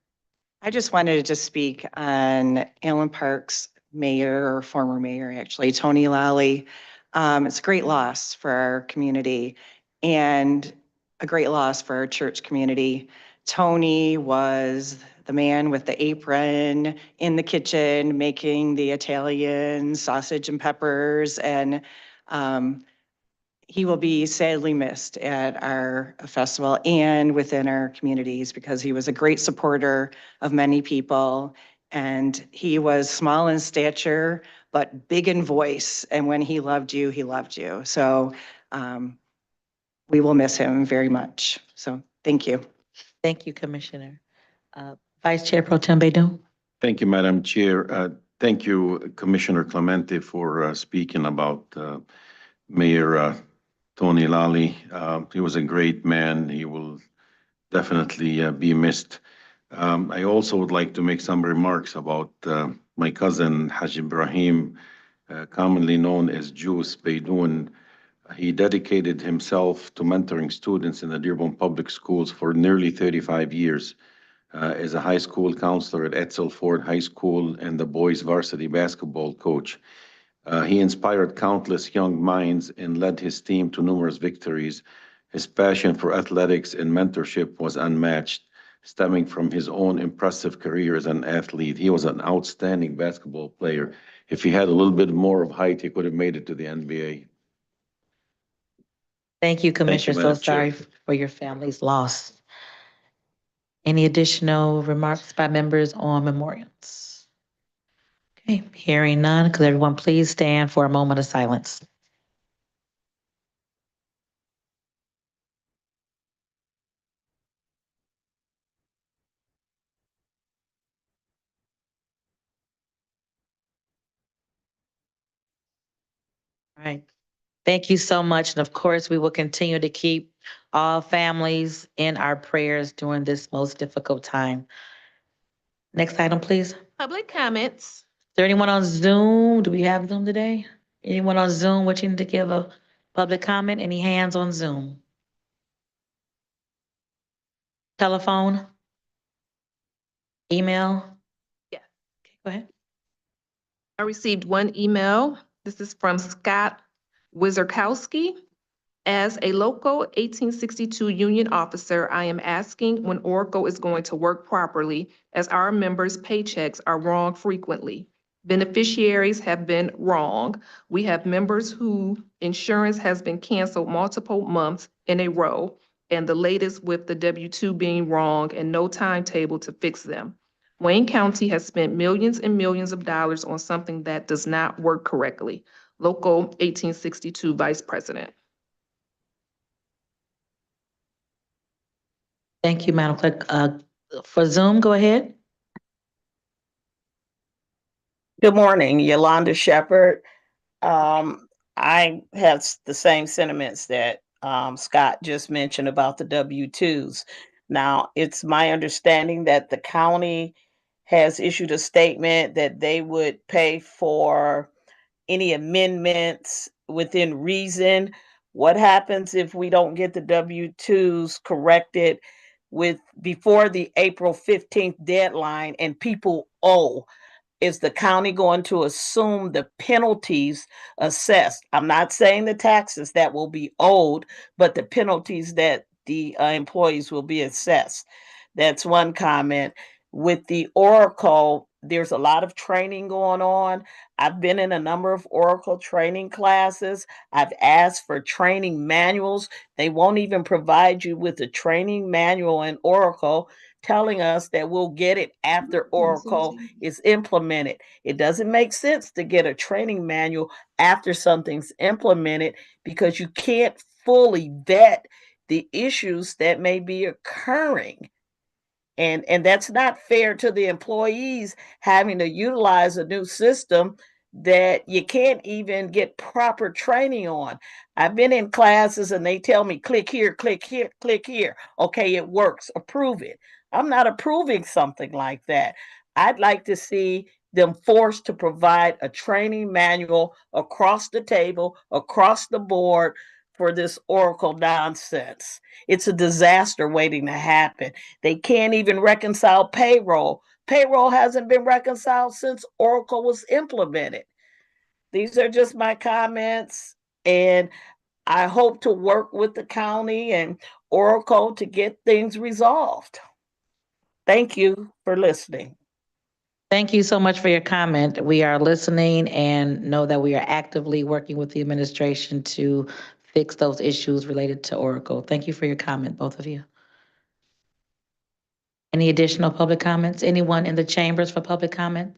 I just wanted to just speak on Allen Park's mayor, or former mayor, actually, Tony Lally. It's a great loss for our community and a great loss for our church community. Tony was the man with the apron in the kitchen, making the Italian sausage and peppers, and he will be sadly missed at our festival and within our communities because he was a great supporter of many people. And he was small in stature, but big in voice. And when he loved you, he loved you. So we will miss him very much. So thank you. Thank you, Commissioner. Vice Chair Pro Tem Baydun. Thank you, Madam Chair. Thank you, Commissioner Clemente, for speaking about Mayor Tony Lally. He was a great man. He will definitely be missed. I also would like to make some remarks about my cousin, Haj Ibrahim, commonly known as Juice Baydun. He dedicated himself to mentoring students in the Dearborn Public Schools for nearly 35 years. As a high school counselor at Etzel Ford High School and the boys varsity basketball coach. He inspired countless young minds and led his team to numerous victories. His passion for athletics and mentorship was unmatched, stemming from his own impressive career as an athlete. He was an outstanding basketball player. If he had a little bit more of height, he could have made it to the NBA. Thank you, Commissioner. So Madam Chair. sorry for your family's loss. Any additional remarks by members on memorials? Okay, hearing none, could everyone please stand for a moment of silence? All right. Thank you so much. And of course, we will continue to keep all families in our prayers during this most difficult time. Next item, please. Is Public comments. there anyone on Zoom? Do we have Zoom today? Anyone on Zoom wishing to give a public comment? Any hands on Zoom? Telephone? Email? Yes. Okay, go ahead. I received one email. This is from Scott Wizarkowski. As a local 1862 union officer, I am asking when Oracle is going to work properly, as our members' paychecks are wrong frequently. Beneficiaries have been wrong. We have members who insurance has been canceled multiple months in a row, and the latest with the W-2 being wrong and no timetable to fix them. Wayne County has spent millions and millions of dollars on something that does not work correctly. Local 1862 Vice President. Thank you, Madam Clerk. For Zoom, go ahead. Good morning, Yolanda Shepherd. I have the same sentiments that Scott just mentioned about the W-2s. Now, it's my understanding that the county has issued a statement that they would pay for any amendments within reason. What happens if we don't get the W-2s corrected before the April 15th deadline and people owe? Is the county going to assume the penalties assessed? I'm not saying the taxes that will be owed, but the penalties that the employees will be assessed. That's one comment. With the Oracle, there's a lot of training going on. I've been in a number of Oracle training classes. I've asked for training manuals. They won't even provide you with a training manual in Oracle, telling us that we'll get it after Oracle is implemented. It doesn't make sense to get a training manual after something's implemented because you can't fully vet the issues that may be occurring. And that's not fair to the employees having to utilize a new system that you can't even get proper training on. I've been in classes and they tell me, click here, click here, click here. Okay, it works, approve it. I'm not approving something like that. I'd like to see them forced to provide a training manual across the table, across the board for this Oracle nonsense. It's a disaster waiting to happen. They can't even reconcile payroll. Payroll hasn't been reconciled since Oracle was implemented. These are just my comments, and I hope to work with the county and Oracle to get things resolved. Thank you for listening. Thank you so much for your comment. We are listening and know that we are actively working with the administration to fix those issues related to Oracle. Thank you for your comment, both of you. Any additional public comments? Anyone in the chambers for public comment?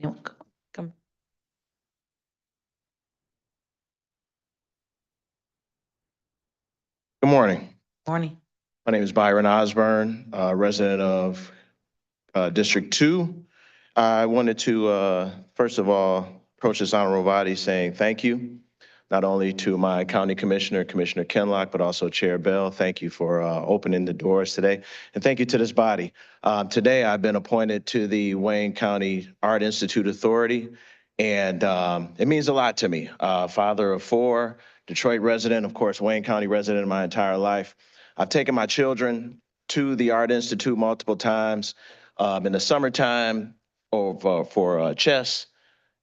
Come. Good morning. Morning. My name is Byron Osborne, resident of District 2. I wanted to, first of all, approach this honorable body saying thank you, not only to my county commissioner, Commissioner Kenlock, but also Chair Bell. Thank you for opening the doors today. And thank you to this body. Today, I've been appointed to the Wayne County Art Institute Authority, and it means a lot to me. Father of 4, Detroit resident, of course, Wayne County resident my entire life. I've taken my children to the Art Institute multiple times. In the summertime for chess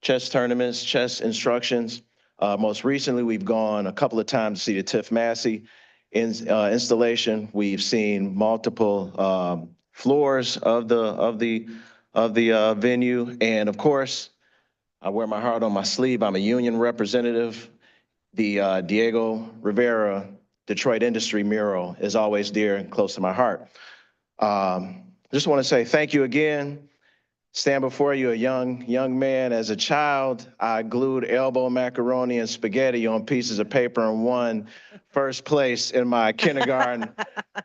tournaments, chess instructions. Most recently, we've gone a couple of times to see the Tiff Massey installation. We've seen multiple floors of the venue, and of course, I wear my heart on my sleeve. I'm a union representative. The Diego Rivera Detroit Industry mural is always dear and close to my heart. Just want to say thank you again. stand before you a young man. As a child, I glued elbow macaroni and spaghetti on pieces of paper and won first place in my kindergarten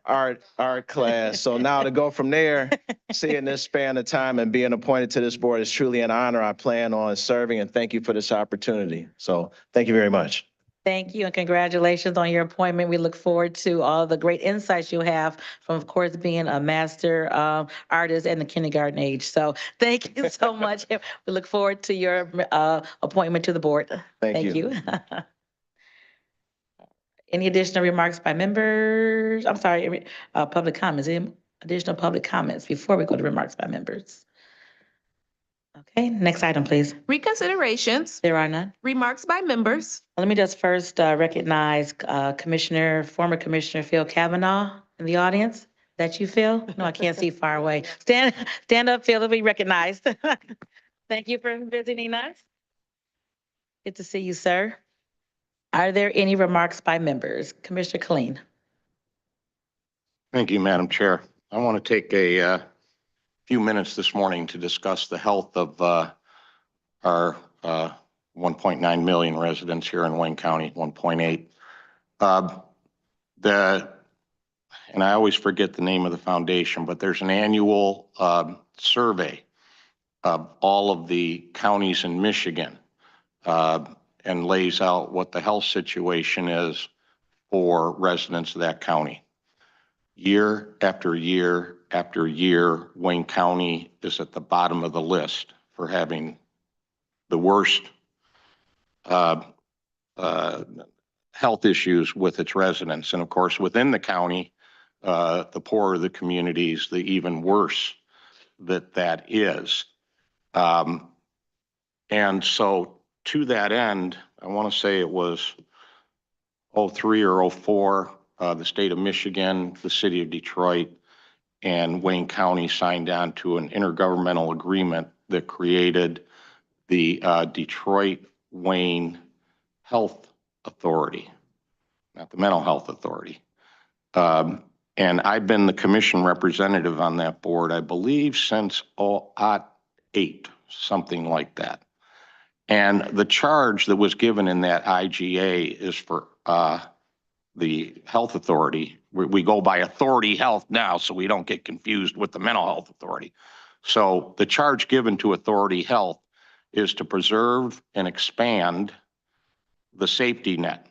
art class. So now to go from there, seeing this span of time and being appointed to this board is truly an honor. I plan on serving and thank you for this opportunity. So thank you very much. Thank you and congratulations on your appointment. We look forward to all the great insights you have from, of course, being a master artist in the kindergarten age. So thank you so much. We look forward to your appointment to the board. Thank you. Any additional remarks by members? I'm sorry, public comments. Any additional public comments before we go to remarks by members? Okay, next item, please. Reconsiderations, There are none. remarks by members. Let me just first recognize former Commissioner Phil Kavanaugh in the audience. That you, Phil? No, I can't see far away. Stand up, Phil, to be recognized. Thank you for visiting us. Good to see you, sir. Are there any remarks by members? Commissioner Killeen. Thank you, Madam Chair. I want to take a few minutes this morning to discuss the health of our 1.9 million residents here in Wayne County, 1.8. And I always forget the name of the foundation, but there's an annual survey of all of the counties in Michigan and lays out what the health situation is for residents of that county. Year after year after year, Wayne County is at the bottom of the list for having the worst health issues with its residents. And of course, within the county, the poorer the communities, the even worse that is. And so to that end, I want to say it was 03 or 04, the state of Michigan, the city of Detroit, and Wayne County signed on to an intergovernmental agreement that created the Detroit-Wayne Health Authority, not the Mental Health Authority. And I've been the commission representative on that board, I believe, since 2008, something like that. And the charge that was given in that IGA is for the health authority. We go by Authority Health now, so we don't get confused with the Mental Health Authority. So the charge given to Authority Health is to preserve and expand the safety net.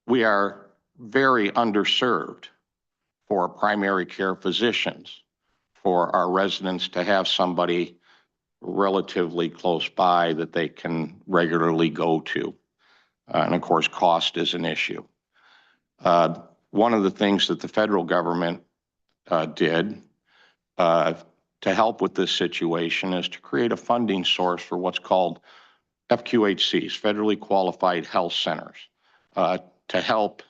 We are very underserved for primary care physicians, for our residents to have somebody relatively close by that they can regularly go to. And of course, cost is an issue. One of the things that the federal government did to help with this situation is to create a funding source for what's called FQHCs, Federally Qualified Health Centers, to help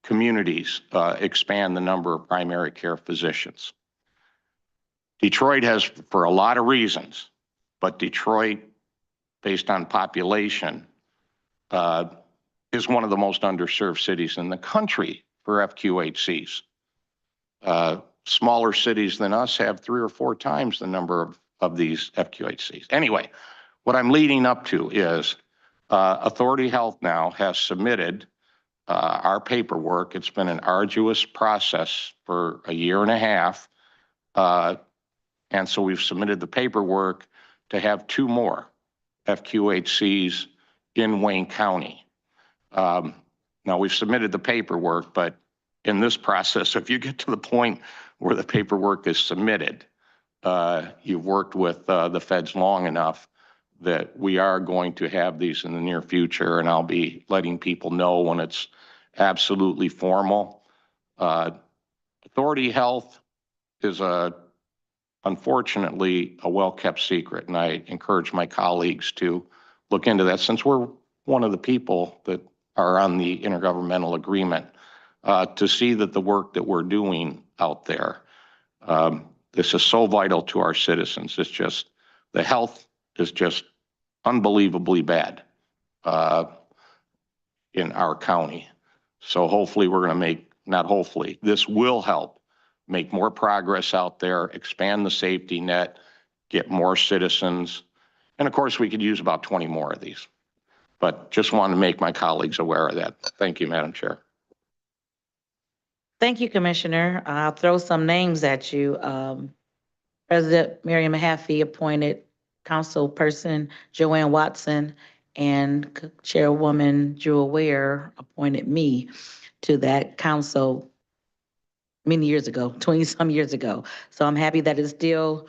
communities expand the number of primary care physicians. Detroit has, for a lot of reasons, but Detroit, based on population, is one of the most underserved cities in the country for FQHCs. Smaller cities than us have 3 or 4 times the number of these FQHCs. Anyway, what I'm leading up to is Authority Health now has submitted our paperwork. It's been an arduous process for a year and a half. And so we've submitted the paperwork to have 2 more FQHCs in Wayne County. Now we've submitted the paperwork, but in this process, if you get to the point where the paperwork is submitted, you've worked with the feds long enough that we are going to have these in the near future, and I'll be letting people know when it's absolutely formal. Authority Health is unfortunately a well-kept secret, and I encourage my colleagues to look into that since we're one of the people that are on the intergovernmental agreement, to see that the work that we're doing out there, this is so vital to our citizens. It's just, the health is just unbelievably bad in our county. So hopefully we're going to make, not hopefully, this will help make more progress out there, expand the safety net, get more citizens. And of course, we could use about 20 more of these. But just want to make my colleagues aware of that. Thank you, Madam Chair. Thank you, Commissioner. I'll throw some names at you. President Miriam Mahaffey appointed Councilperson Joanne Watson, and Chairwoman Jewel Ware appointed me to that council many years ago, 20-some years ago. So I'm happy that it's still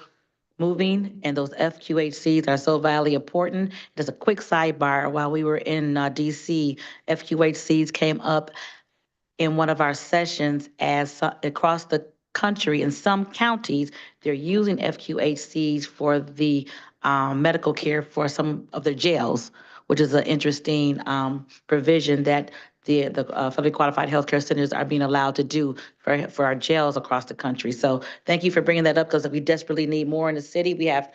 moving, and those FQHCs are so vitally important. Just a quick sidebar, while we were in DC, FQHCs came up in one of our sessions as across the country, in some counties, they're using FQHCs for the medical care for some of their jails, which is an interesting provision that the federally qualified healthcare centers are being allowed to do for our jails across the country. So thank you for bringing that up, because we desperately need more in the city. We have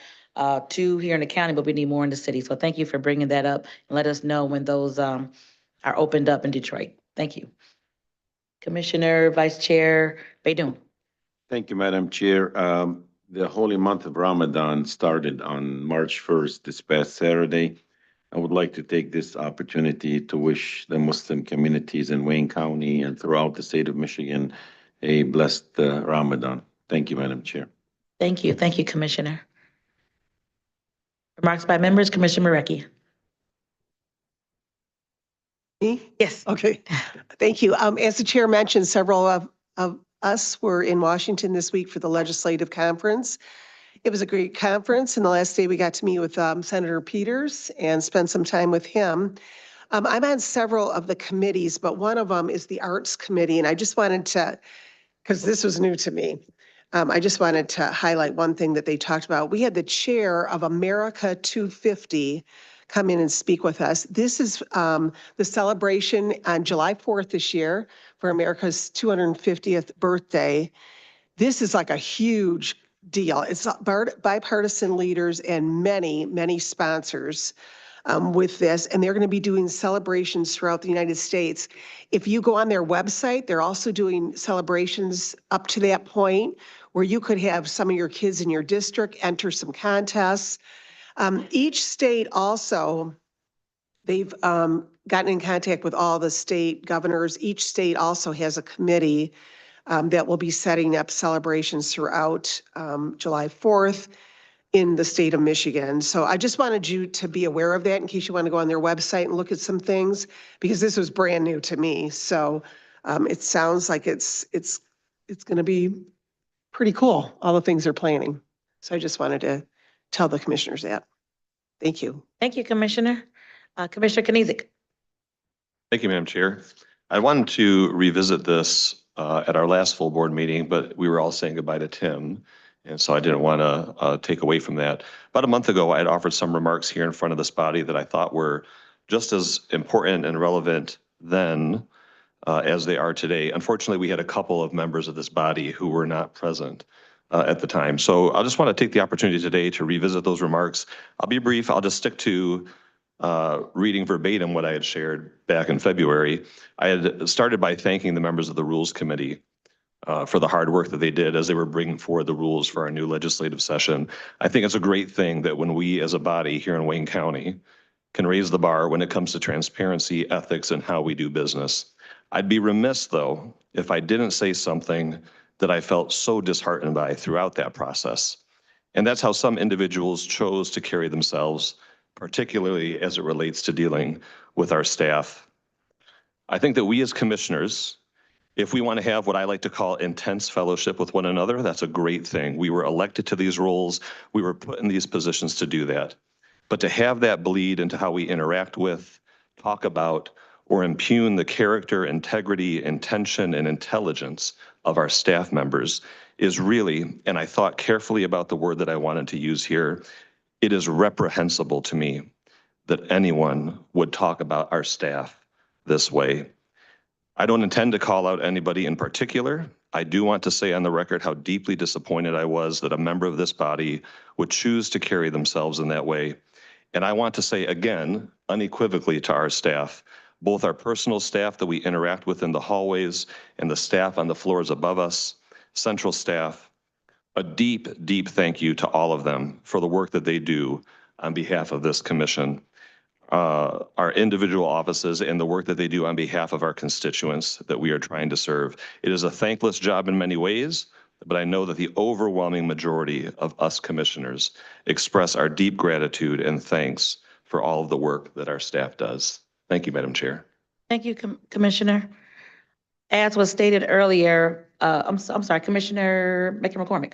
2 here in the county, but we need more in the city. So thank you for bringing that up, and let us know when those are opened up in Detroit. Thank you. Commissioner Vice Chair Baidoon. Thank you, Madam Chair. The holy month of Ramadan started on March 1st, this past Saturday. I would like to take this opportunity to wish the Muslim communities in Wayne County and throughout the state of Michigan a blessed Ramadan. Thank you, Madam Chair. Thank you. Thank you, Commissioner. Remarks by members, Commissioner Marecki. Me? Yes. Okay. Thank you. As the chair mentioned, several of us were in Washington this week for the legislative conference. It was a great conference, and the last day we got to meet with Senator Peters and spend some time with him. I'm on several of the committees, but one of them is the Arts Committee, and I just wanted to, because this was new to me, I just wanted to highlight one thing that they talked about. We had the chair of America 250 come in and speak with us. This is the celebration on July 4th this year for America's 250th birthday. This is like a huge deal. It's bipartisan leaders and many, many sponsors with this, and they're going to be doing celebrations throughout the United States. If you go on their website, they're also doing celebrations up to that point where you could have some of your kids in your district enter some contests. Each state also, they've gotten in contact with all the state governors. Each state also has a committee that will be setting up celebrations throughout July 4th in the state of Michigan. So I just wanted you to be aware of that in case you want to go on their website and look at some things, because this was brand new to me. So it sounds like it's going to be pretty cool, all the things they're planning. So I just wanted to tell the commissioners that. Thank you. Thank you, Commissioner. Commissioner Kniezek. Thank you, Madam Chair. I wanted to revisit this at our last full board meeting, but we were all saying goodbye to Tim. And so I didn't want to take away from that. About a month ago, I had offered some remarks here in front of this body that I thought were just as important and relevant then as they are today. Unfortunately, we had a couple of members of this body who were not present at the time. So I just want to take the opportunity today to revisit those remarks. I'll be brief. I'll just stick to reading verbatim what I had shared back in February. I had started by thanking the members of the Rules Committee for the hard work that they did as they were bringing forward the rules for our new legislative session. I think it's a great thing that when we as a body here in Wayne County can raise the bar when it comes to transparency, ethics, and how we do business. I'd be remiss, though, if I didn't say something that I felt so disheartened by throughout that process. And that's how some individuals chose to carry themselves, particularly as it relates to dealing with our staff. I think that we as commissioners, if we want to have what I like to call intense fellowship with one another, that's a great thing. We were elected to these roles. We were put in these positions to do that. But to have that bleed into how we interact with, talk about, or impugn the character, integrity, intention, and intelligence of our staff members is really, and I thought carefully about the word that I wanted to use here, it is reprehensible to me that anyone would talk about our staff this way. I don't intend to call out anybody in particular. I do want to say on the record how deeply disappointed I was that a member of this body would choose to carry themselves in that way. And I want to say again, unequivocally to our staff, both our personal staff that we interact with in the hallways and the staff on the floors above us, central staff, a deep, deep thank you to all of them for the work that they do on behalf of this commission, our individual offices, and the work that they do on behalf of our constituents that we are trying to serve. It is a thankless job in many ways, but I know that the overwhelming majority of us commissioners express our deep gratitude and thanks for all of the work that our staff does. Thank you, Madam Chair. Thank you, Commissioner. As was stated earlier, I'm sorry, Commissioner McCormick.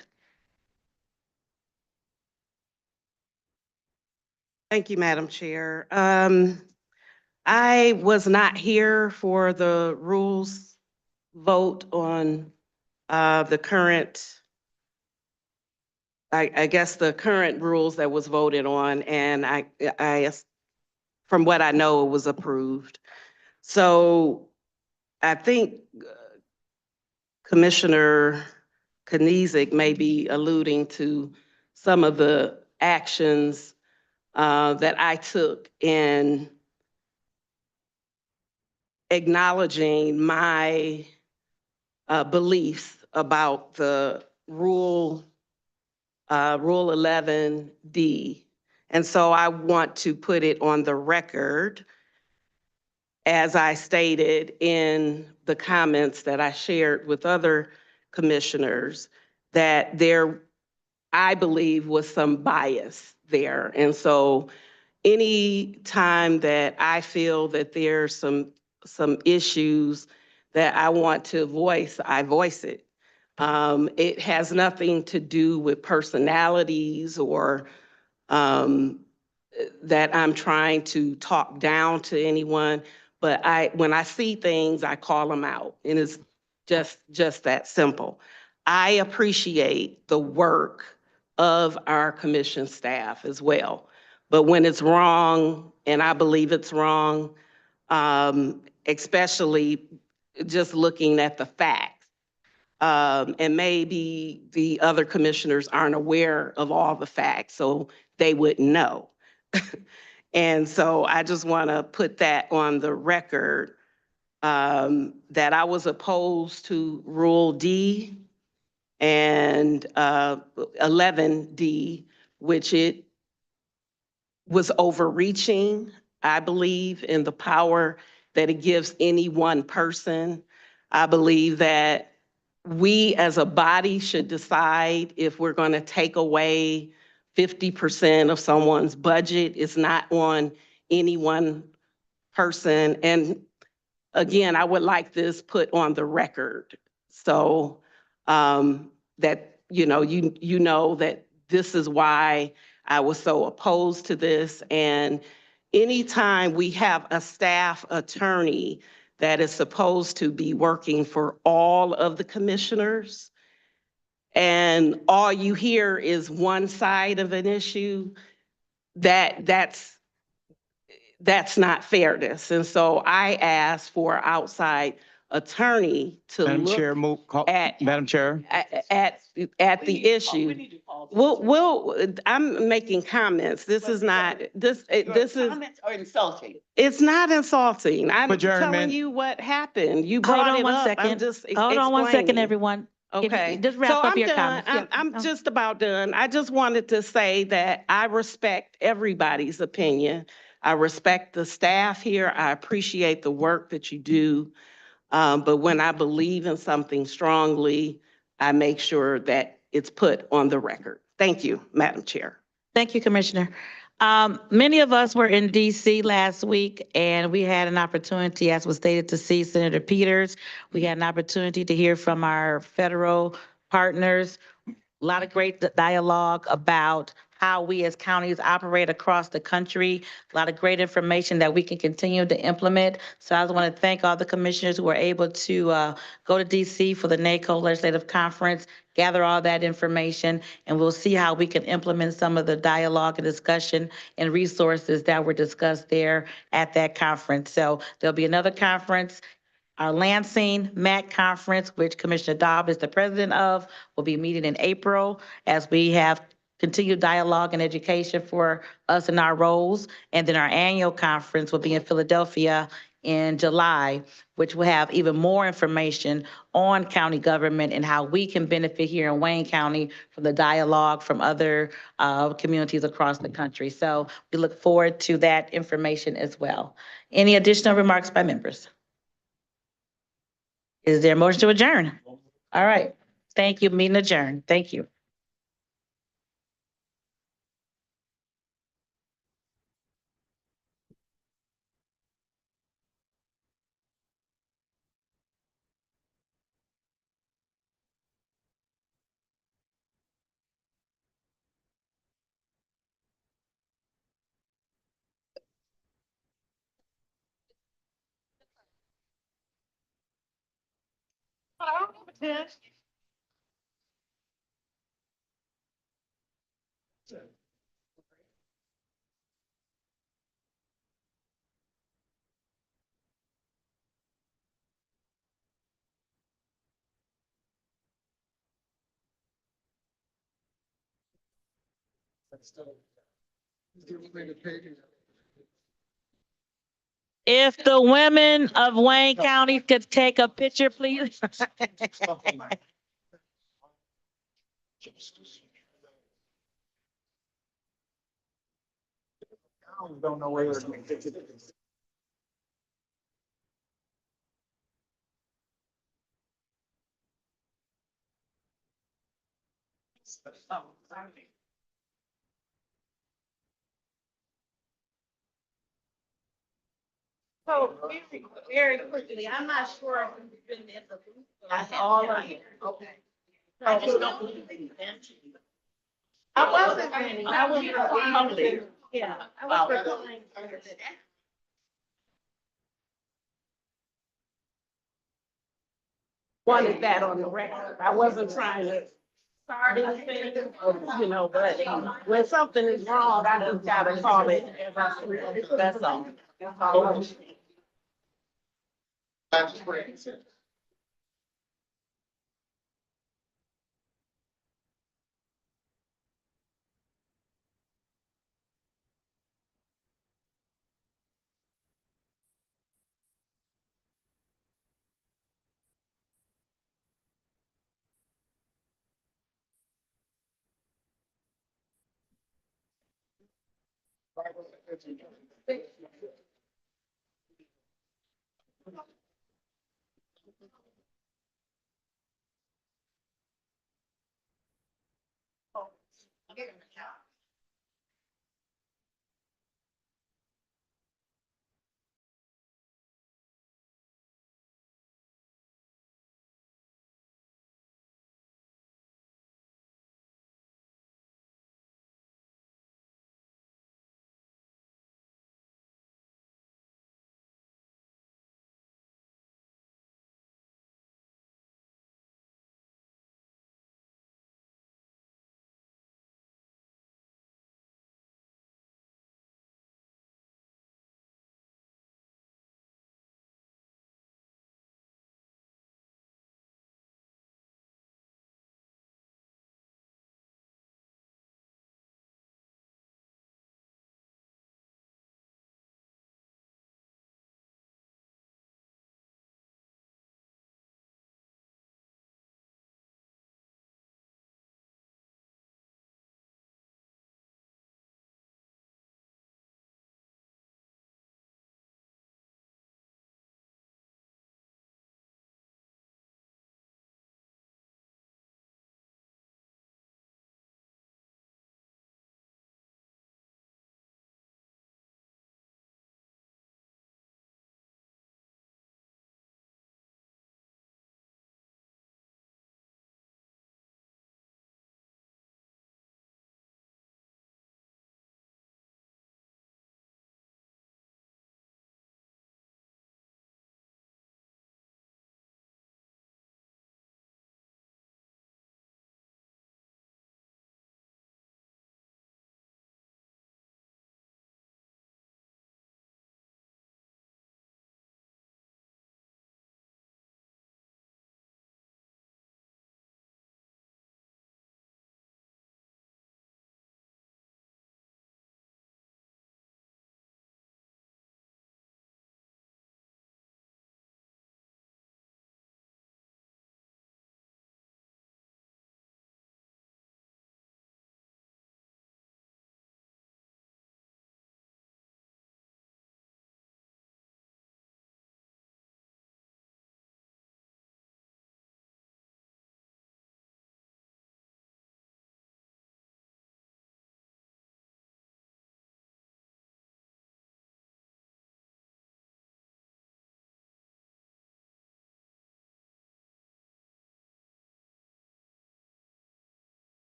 Thank you, Madam Chair. I was not here for the rules vote on the current, I guess the current rules that was voted on, and I, from what I know, it was approved. So I think Commissioner Kniezek may be alluding to some of the actions that I took in acknowledging my beliefs about the Rule 11D. And so I want to put it on the record, as I stated in the comments that I shared with other commissioners, that there, I believe, was some bias there. And so any time that I feel that there's some issues that I want to voice, I voice it. It has nothing to do with personalities or that I'm trying to talk down to anyone, but when I see things, I call them out, and it's just that simple. I appreciate the work of our commission staff as well, but when it's wrong, and I believe it's wrong, especially just looking at the facts, and maybe the other commissioners aren't aware of all the facts, so they wouldn't know. And so I just want to put that on the record, that I was opposed to Rule D and 11D, which it was overreaching, I believe, in the power that it gives any one person. I believe that we as a body should decide if we're going to take away 50% of someone's budget. It's not on any one person. And again, I would like this put on the record, so that you know that this is why I was so opposed to this. And anytime we have a staff attorney that is supposed to be working for all of the commissioners, and all you hear is one side of an issue, that's not fairness. And so I asked for outside attorney to Madam look Chair, Madam Chair. at the issue. I'm making comments. This is not, this is. Comments are insulting. It's not insulting. I'm Adjournment. telling you what happened. You Hold brought on it one up. I'm second. just Hold on one second, explaining. everyone. If you- Okay. Just wrap So up I'm your done. comments. Yeah. I'm just about done. I just wanted to say that I respect everybody's opinion. I respect the staff here. I appreciate the work that you do. But when I believe in something strongly, I make sure that it's put on the record. Thank you, Madam Chair. Thank you, Commissioner. Many of us were in DC last week, and we had an opportunity, as was stated, to see Senator Peters. We had an opportunity to hear from our federal partners. A lot of great dialogue about how we as counties operate across the country. A lot of great information that we can continue to implement. So I just want to thank all the commissioners who were able to go to DC for the NACO Legislative Conference, gather all that information, and we'll see how we can implement some of the dialogue and discussion and resources that were discussed there at that conference. So there'll be another conference. Our Lansing MAC conference, which Commissioner Dobb is the president of, will be meeting in April as we have continued dialogue and education for us in our roles. And then our annual conference will be in Philadelphia in July, which will have even more information on county government and how we can benefit here in Wayne County from the dialogue from other communities across the country. So we look forward to that information as well. Any additional remarks by members? Is there a motion to adjourn? All right. Thank you. Meeting adjourned. Thank you. If the women of Wayne County could take a picture, please. Don't know where. So very quickly, I'm not sure if you've been in the loop. That's all of it. Okay. I just don't believe in that. I wasn't, I was public. Yeah, I was replying. Wanted that on the record. I wasn't trying to start anything, you know, but when something is wrong, I just gotta call it as I see it. That's all. That's all. Okay.